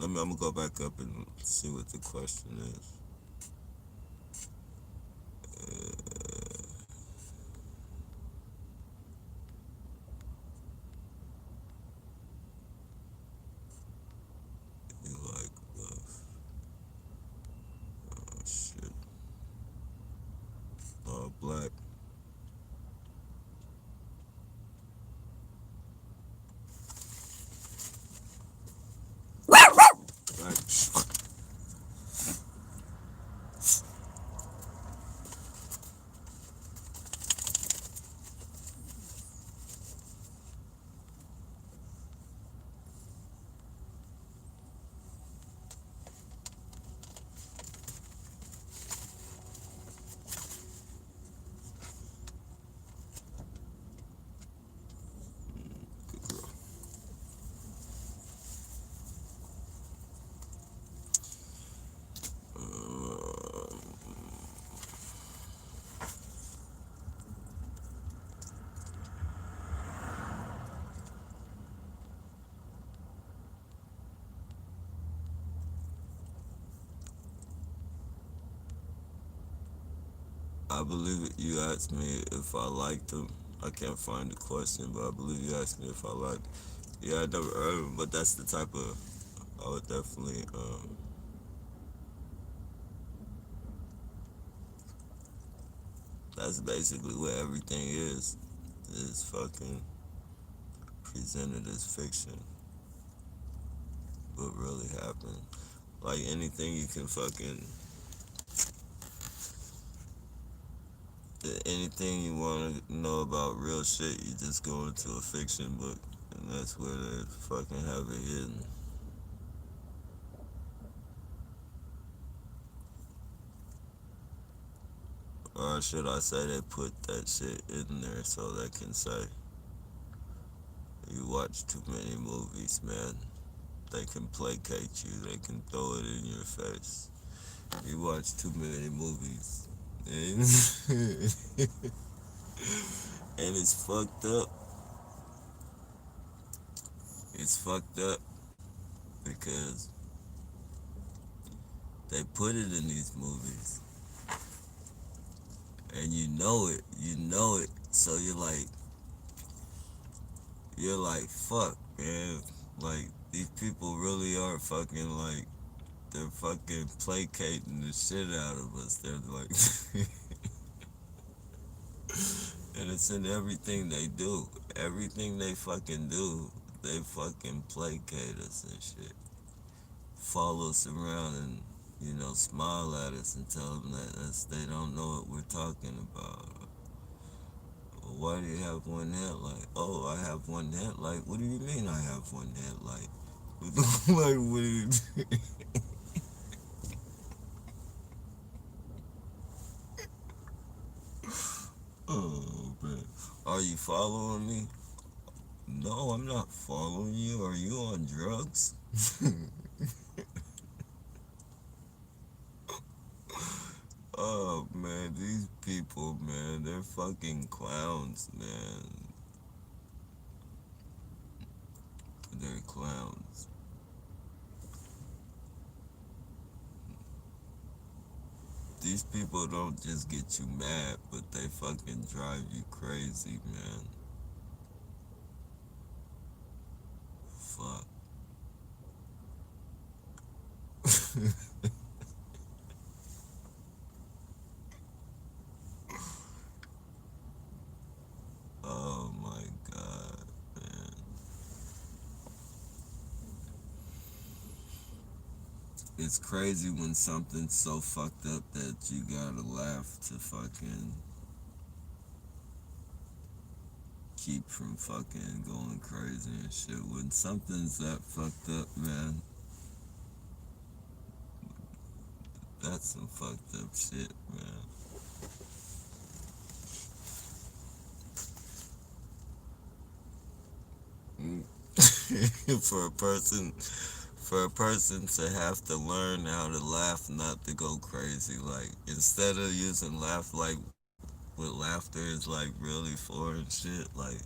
I'm gonna go back up and see what the question is. You like love? Oh shit. All black. Black. Good girl. I believe you asked me if I liked him. I can't find the question, but I believe you asked me if I liked. Yeah, I never heard him, but that's the type of. I would definitely. That's basically what everything is. Is fucking presented as fiction, but really happened. Like anything you can fucking. Anything you want to know about real shit, you just go into a fiction book, and that's where they fucking have it hidden. Or should I say they put that shit in there so they can say, you watch too many movies, man. They can placate you, they can throw it in your face. You watch too many movies. And, and it's fucked up. It's fucked up because they put it in these movies. And you know it. So you're like, fuck, man. Like, these people really are fucking like, they're fucking placating the shit out of us. They're like, and it's in everything they do. Everything they fucking do, they fucking placate us and shit. Follow us around and, smile at us and tell them that they don't know what we're talking about. Why do you have one headlight? Oh, I have one headlight. What do you mean I have one headlight? Like, what you Oh, man. Are you following me? No, I'm not following you. Are you on drugs? Oh, man, these people, man, they're fucking clowns, man. They're clowns. These people don't just get you mad, but they fucking drive you crazy, man. Fuck. Oh my god, man. It's crazy when something's so fucked up that you gotta laugh to fucking keep from fucking going crazy and shit. When something's that fucked up, man, that's some fucked up shit, man. Mm. for a person for a person to have to learn how to laugh not to go crazy, like instead of using laugh like what laughter is like really for and shit, like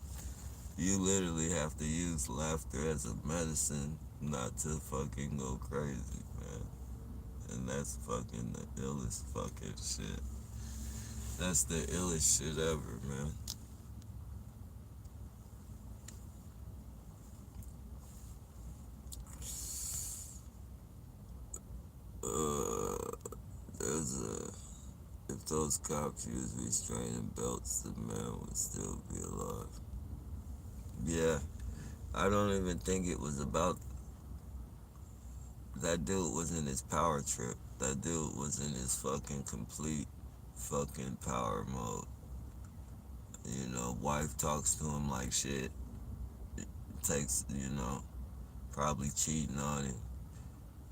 you literally have to use laughter as a medicine not to fucking go crazy, man. And that's fucking the illest fucking shit. That's the illest shit ever, man. Uh, there's a if those cops used restraining belts, the man would still be alive. Yeah, I don't even think it was about that dude was in his power trip. That dude was in his fucking complete fucking power mode. You know, wife talks to him like shit. Takes, probably cheating on him.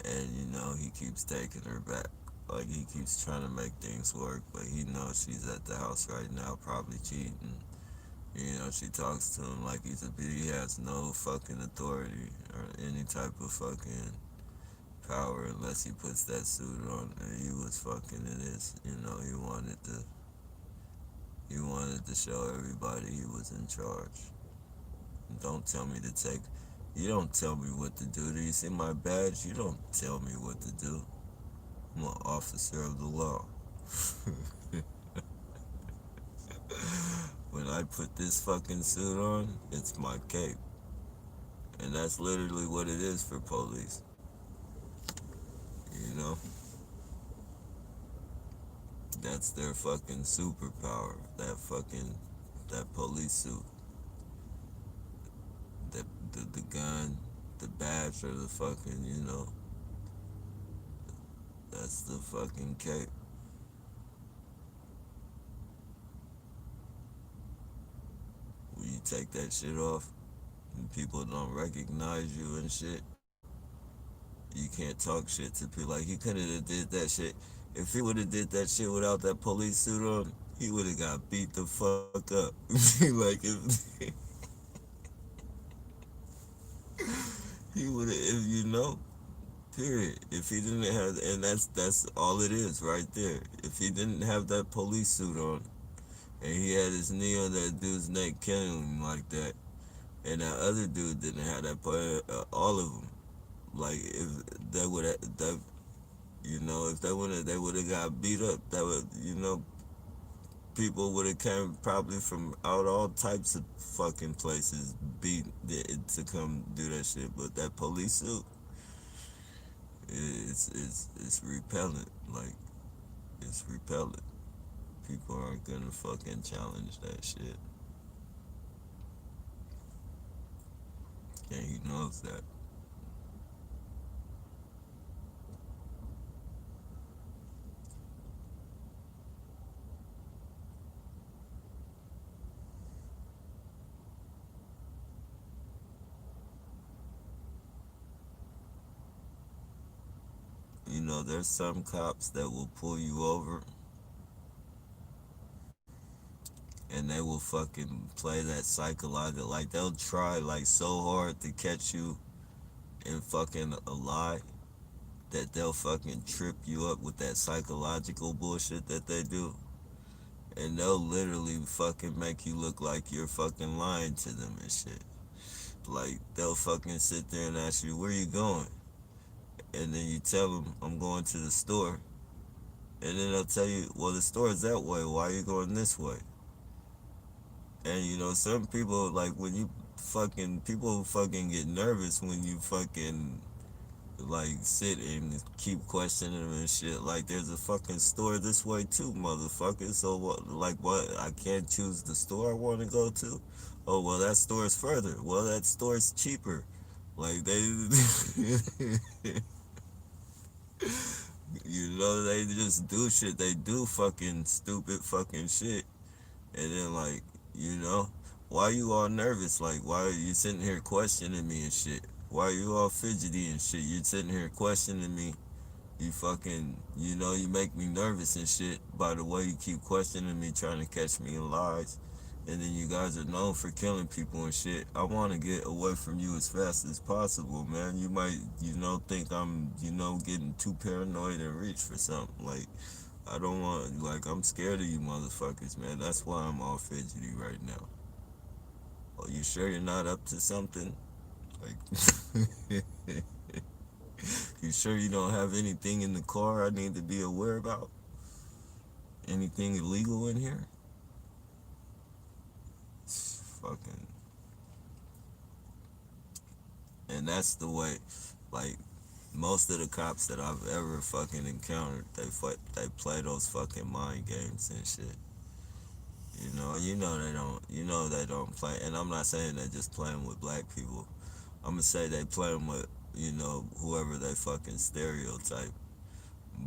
And, he keeps taking her back. Like, he keeps trying to make things work, but he knows she's at the house right now, probably cheating. She talks to him like he has no fucking authority or any type of fucking power unless he puts that suit on. And he was fucking in his, he wanted to show everybody he was in charge. Don't tell me to take. You don't tell me what to do. Do you see my badge? You don't tell me what to do. I'm an officer of the law. When I put this fucking suit on, it's my cape. And that's literally what it is for police. You know? That's their fucking superpower. That police suit. The gun, the badge, or the fucking, that's the fucking cape. When you take that shit off and people don't recognize you and shit, you can't talk shit to people. Like, he couldn't have did that shit. If he would have did that shit without that police suit on, he would have got beat the fuck up. Like, if he would have, if period. If he didn't have, and that's all it is right there. If he didn't have that police suit on, and he had his knee on that dude's neck, killing him like that, and that other dude didn't have that, all of them. Like if they would have, that if they would have got beat up, that would, people would have came probably from out all types of fucking places beat to come do that shit. But that police suit, it's repellent. Like, it's repellent. People aren't gonna fucking challenge that shit, and he knows that. there's some cops that will pull you over and they will fucking play that psychological, like they'll try like so hard to catch you in fucking a lie that they'll fucking trip you up with that psychological bullshit that they do. And they'll literally fucking make you look like you're fucking lying to them and shit. Like, they'll fucking sit there and ask you, where you going? And then you tell them, I'm going to the store. And then they'll tell you, well, the store is that way. Why are you going this way? And, some people, like, when you fucking, people fucking get nervous when you fucking like sit and keep questioning them and shit. Like, there's a fucking store this way too, motherfucker. So what? Like, what? I can't choose the store I want to go to. Oh well, that store is further. Well, that store is cheaper. Like they, they just do shit. They do fucking stupid fucking shit. And then like, you know, why you all nervous? Like, why are you sitting here questioning me and shit? Why are you all fidgety and shit? You sitting here questioning me. You fucking, you make me nervous and shit by the way you keep questioning me, trying to catch me in lies. And then you guys are known for killing people and shit. I want to get away from you as fast as possible, man. You might, think I'm, getting too paranoid and reach for something. Like, I don't want, like, I'm scared of you motherfuckers, man. That's why I'm all fidgety right now. Oh, you sure you're not up to something? Like, you sure you don't have anything in the car I need to be aware about? Anything illegal in here? Fucking. And that's the way, like, most of the cops that I've ever fucking encountered, they play those fucking mind games and shit. They don't play. And I'm not saying they're just playing with black people. I'm gonna say they playing with, whoever they fucking stereotype.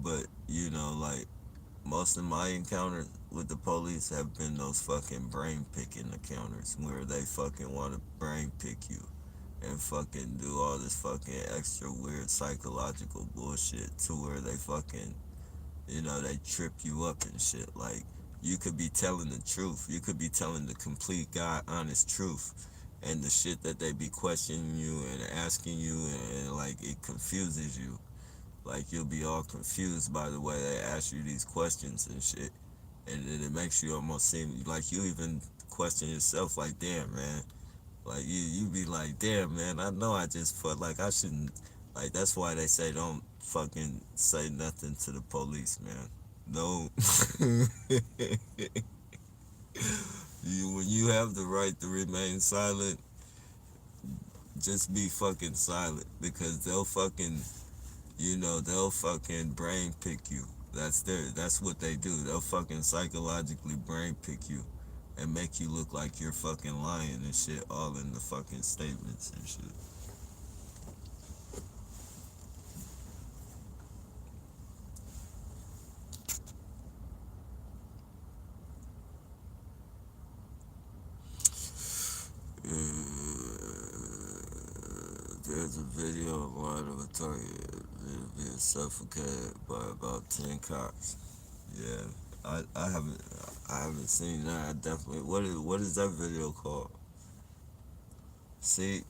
But, like, most of my encounters with the police have been those fucking brain picking encounters where they fucking want to brain pick you and fucking do all this fucking extra weird psychological bullshit to where they fucking, they trip you up and shit. Like, you could be telling the truth. You could be telling the complete, God, honest truth. And the shit that they be questioning you and asking you, and like, it confuses you. Like, you'll be all confused by the way they ask you these questions and shit. And then it makes you almost seem like you even question yourself, like, damn, man. Like, you be like, damn, man, I know I just felt like I shouldn't. Like, that's why they say don't fucking say nothing to the police, man. No. When you have the right to remain silent, just be fucking silent because they'll fucking brain pick you. That's what they do. They'll fucking psychologically brain pick you and make you look like you're fucking lying and shit all in the fucking statements and shit. There's a video online of a target being suffocated by about 10 cops. Yeah, I haven't seen that. I definitely. What is that video called? See,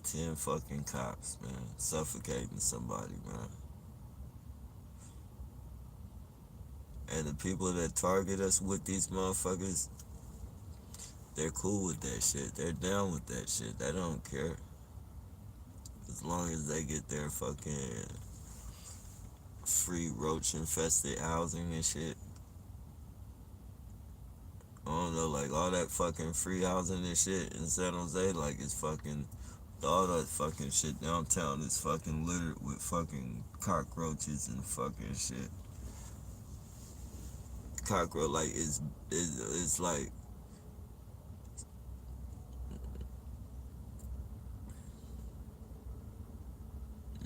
10 fucking cops, man, suffocating somebody, man. And the people that target us with these motherfuckers, they're cool with that shit. They're down with that shit. They don't care. As long as they get their fucking free roach infested housing and shit. I don't know, like all that fucking free housing and shit in San Jose, like it's fucking, all that fucking shit downtown is fucking littered with fucking cockroaches and fucking shit. Cockroach, like, it's like,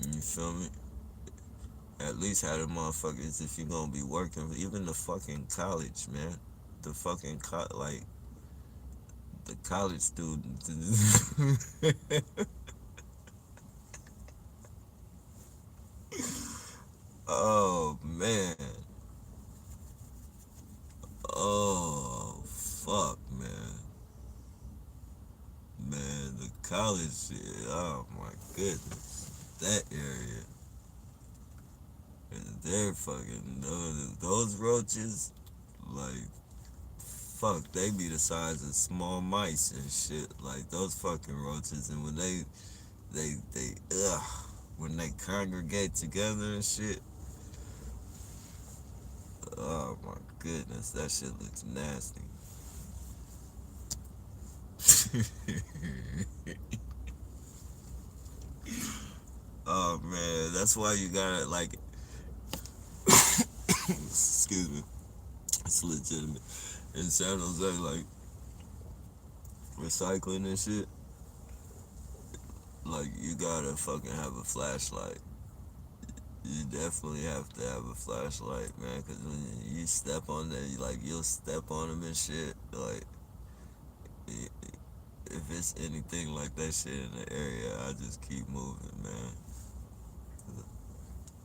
you feel me? At least have the motherfuckers, if you gonna be working, even the fucking college, man. The fucking, like, the college student. Oh man. Oh fuck, man. Man, the college shit. Oh my goodness. That area. And they're fucking those roaches. Like fuck, they be the size of small mice and shit. Like those fucking roaches, and when they when they congregate together and shit. Oh my goodness, that shit looks nasty. Oh man, that's why you gotta like. Excuse me, it's legitimate. In San Jose, like recycling and shit, like you gotta fucking have a flashlight. You definitely have to have a flashlight, man, because when you step on that, you'll step on them and shit. Like, if it's anything like that shit in the area, I just keep moving, man.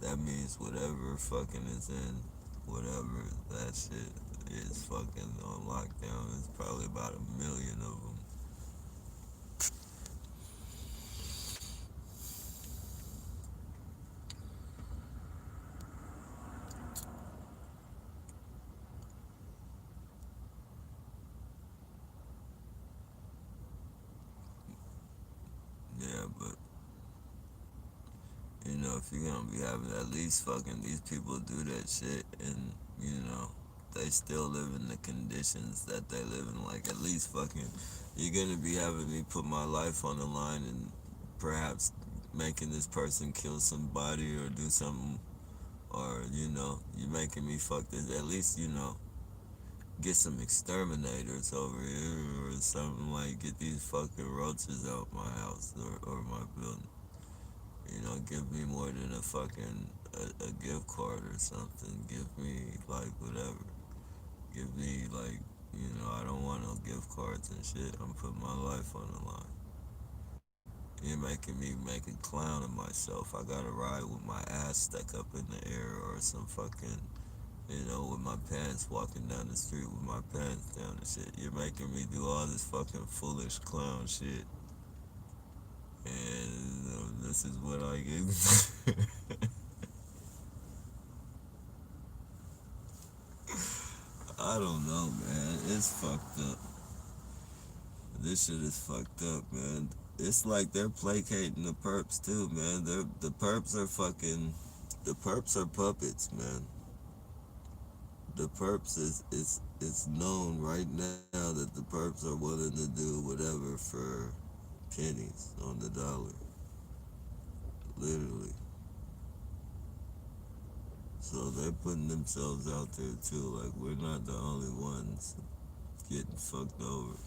That means whatever fucking is in whatever that shit is fucking on lockdown. It's probably about 1 million of them. Yeah, but if you're gonna be having at least fucking these people do that shit and, they still live in the conditions that they live in, like at least fucking, you're gonna be having me put my life on the line and perhaps making this person kill somebody or do something, or, you're making me fuck this, at least, get some exterminators over here or something, like get these fucking roaches out my house or my building. Give me more than a fucking a gift card or something. Give me like whatever. Give me like, I don't want no gift cards and shit. I'm putting my life on the line. You're making me make a clown of myself. I gotta ride with my ass stuck up in the air or some fucking, with my pants walking down the street with my pants down and shit. You're making me do all this fucking foolish clown shit. And this is what I get. I don't know, man. It's fucked up. This shit is fucked up, man. It's like they're placating the perps too, man. The perps are fucking. The perps are puppets, man. The perps it's known right now that the perps are willing to do whatever for pennies on the dollar, literally. So they're putting themselves out there too. Like we're not the only ones getting fucked over.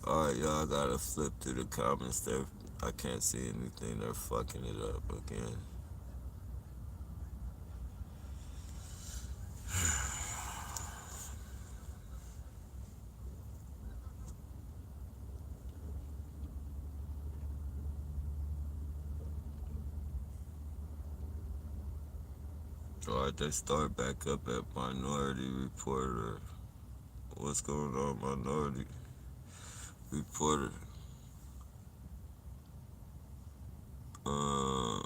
Alright, y'all, I gotta flip through the comments there. I can't see anything. They're fucking it up again. Alright, they start back up at Minority Reporter. What's going on, Minority Reporter? Uh,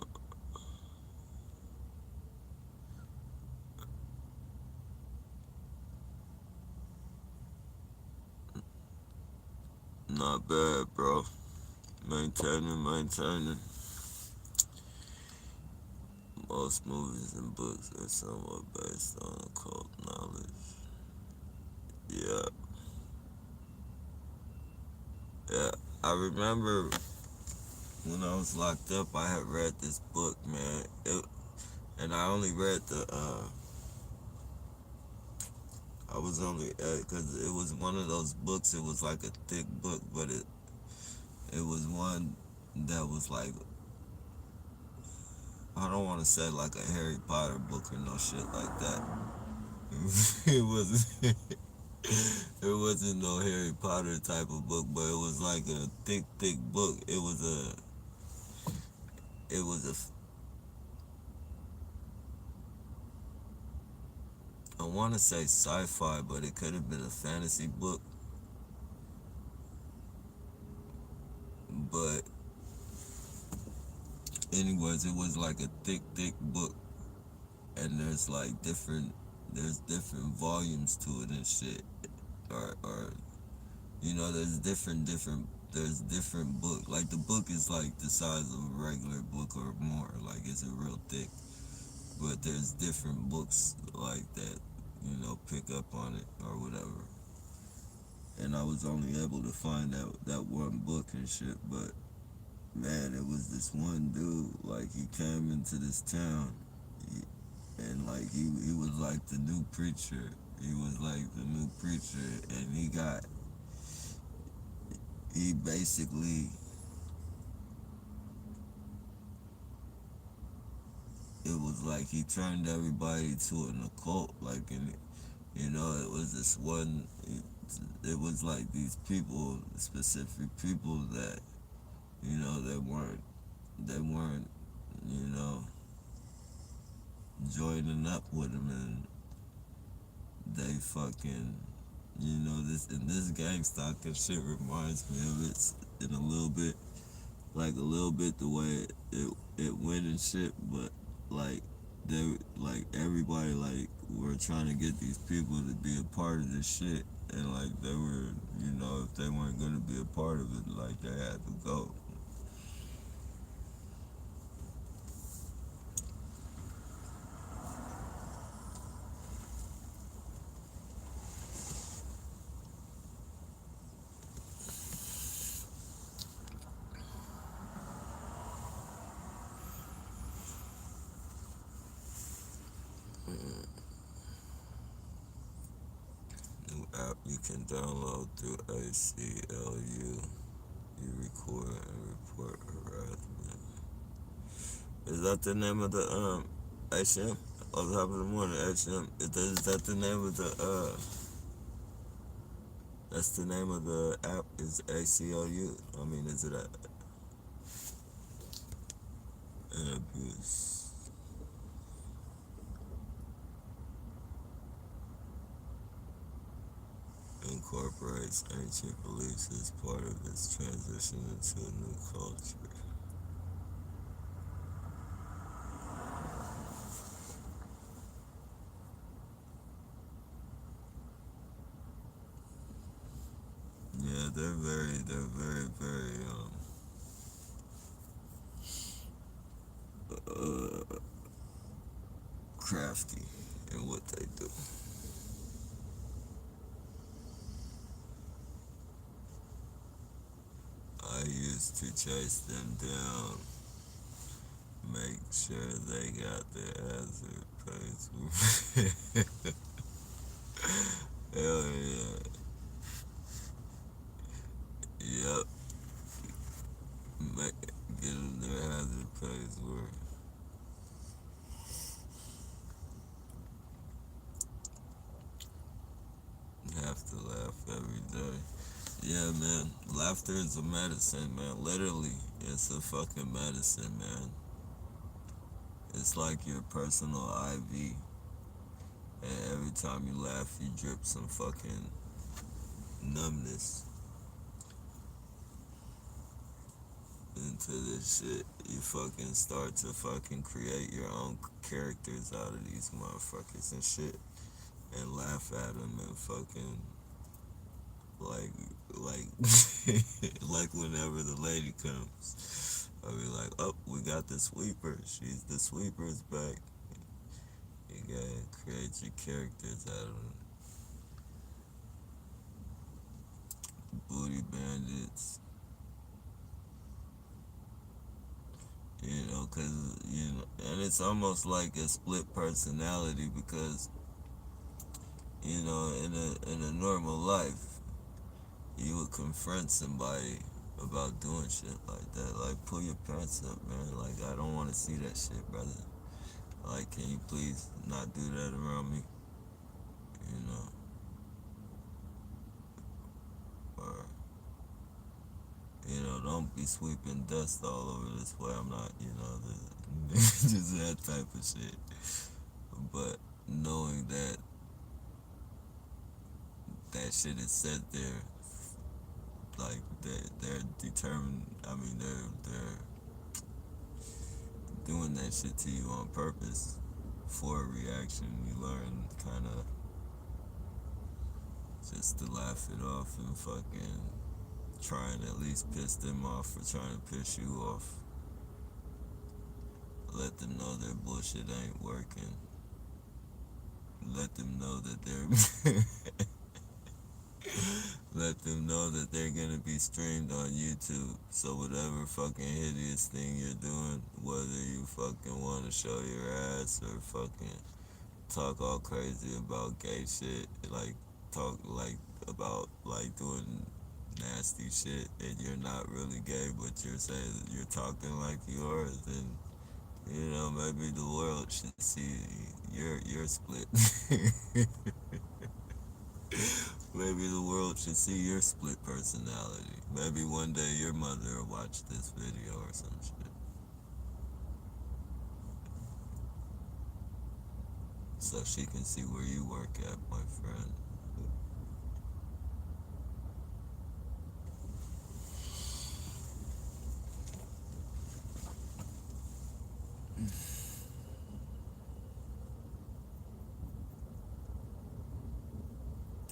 Not bad, bro. Maintaining. Most movies and books are somewhat based on occult knowledge. Yeah, yeah. I remember when I was locked up, I had read this book, man. And I only read I was only, because it was one of those books, it was like a thick book, but it was one that was like, I don't want to say like a Harry Potter book or no shit like that. It wasn't. It wasn't no Harry Potter type of book, but it was like a thick book. It was I want to say sci-fi, but it could have been a fantasy book. But anyways, it was like a thick book, and there's different volumes to it and shit, or there's different book. Like the book is like the size of a regular book or more. Like it's a real thick, but there's different books like that, pick up on it or whatever. And I was only able to find that one book and shit, but man, it was this one dude, like he came into this town, he, and like he was like the new preacher. He was like the new preacher, and he basically, it was like he turned everybody to an occult, like, and it was this one, it was like these people, specific people that, they weren't, you know, joining up with him, and they fucking, this gang stalker shit reminds me of it in a little bit, like a little bit the way it went and shit, but like they like everybody like were trying to get these people to be a part of this shit, and like they were, if they weren't gonna be a part of it, like they had to go. New app you can download through ACLU. You record and report harassment. Is that the name of the HM? On top of the morning, HM. Is that the name of the That's the name of the app? Is ACLU? I mean, is it an abuse? Incorporates ancient beliefs as part of its transition into a new culture. Yeah, they're very, crafty in what they do. I used to chase them down, make sure they got their hazard pays. Hell yeah. Yep. Make, get them their hazard pays work. Have to laugh every day. Yeah, man. Laughter is a medicine, man. Literally, it's a fucking medicine, man. It's like your personal IV. And every time you laugh, you drip some fucking numbness into this shit. You fucking start to fucking create your own characters out of these motherfuckers and shit. And laugh at them and fucking, like, like, like whenever the lady comes, I'll be like, oh, we got the sweeper. She's the sweeper's back. You gotta create your characters out of booty bandits. You know, cause you know, and it's almost like a split personality because you know, in a normal life, you would confront somebody about doing shit like that. Like, pull your pants up, man. Like, I don't want to see that shit, brother. Like, can you please not do that around me? You know, or you know, don't be sweeping dust all over this way. I'm not, you know, just that type of shit. But knowing that that shit is set there, like they're determined. I mean, they're doing that shit to you on purpose for a reaction. You learn kind of just to laugh it off and fucking try and at least piss them off for trying to piss you off. Let them know their bullshit ain't working. Let them know that they're let them know that they're gonna be streamed on YouTube. So whatever fucking hideous thing you're doing, whether you fucking want to show your ass or fucking talk all crazy about gay shit, like talk like about like doing nasty shit, and you're not really gay, but you're saying that you're talking like you are, then you know maybe the world should see your split. Maybe the world should see your split personality. Maybe one day your mother will watch this video or some shit. So she can see where you work at, my friend.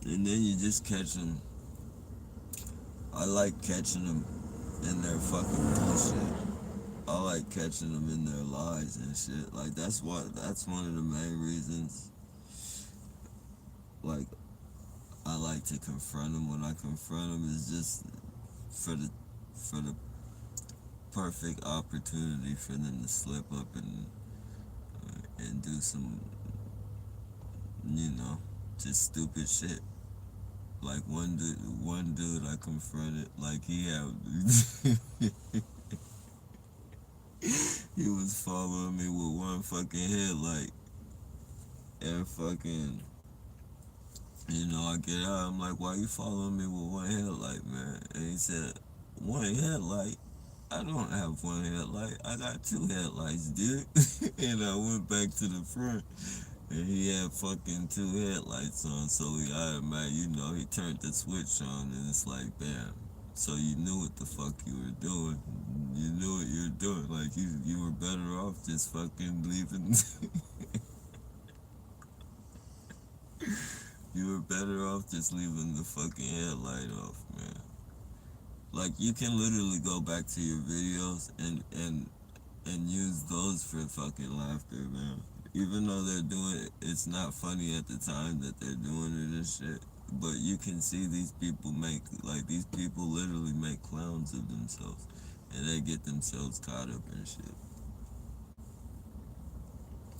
And then you just catch them. I like catching them in their fucking bullshit. I like catching them in their lies and shit. Like that's one of the main reasons. Like I like to confront them. When I confront them, is just for the perfect opportunity for them to slip up and do some, you know, just stupid shit. Like one dude I confronted, like he had, he was following me with one fucking headlight, and fucking, you know, I get out, I'm like, why you following me with one headlight, man? And he said, one headlight? I don't have one headlight. I got two headlights, dude. And I went back to the front, and he had fucking two headlights on, so he automatically, you know, he turned the switch on, and it's like, bam. So you knew what the fuck you were doing. You knew what you were doing. Like, you were better off just fucking leaving. You were better off just leaving the fucking headlight off, man. Like, you can literally go back to your videos and use those for fucking laughter, man. Even though they're doing it, it's not funny at the time that they're doing it and shit. But you can see these people make, like, these people literally make clowns of themselves. And they get themselves caught up in shit.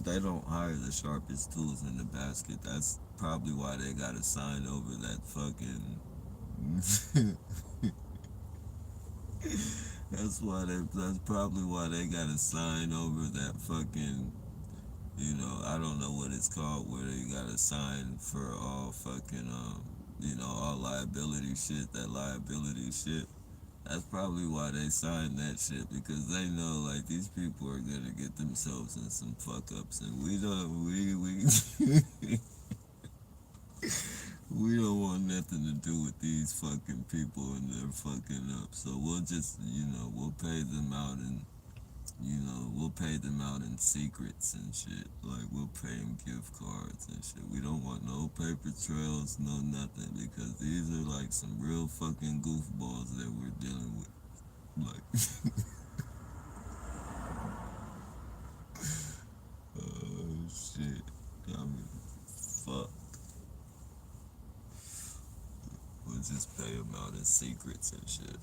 They don't hire the sharpest tools in the basket. That's probably why they gotta sign over that fucking. That's probably why they gotta sign over that fucking, you know, I don't know what it's called, where you gotta sign for all fucking, you know, all liability shit, that liability shit. That's probably why they signed that shit, because they know, like, these people are gonna get themselves in some fuck ups, and we don't want nothing to do with these fucking people and their fucking up. So we'll just, you know, we'll pay them out we'll pay them out in secrets and shit. Like, we'll pay them gift cards and shit. We don't want no paper trails, no nothing, because these are like some real fucking goofballs that we're dealing with. Like, oh shit. I mean, fuck. We'll just pay them out in secrets and shit.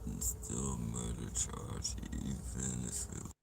And still murder charge, even if it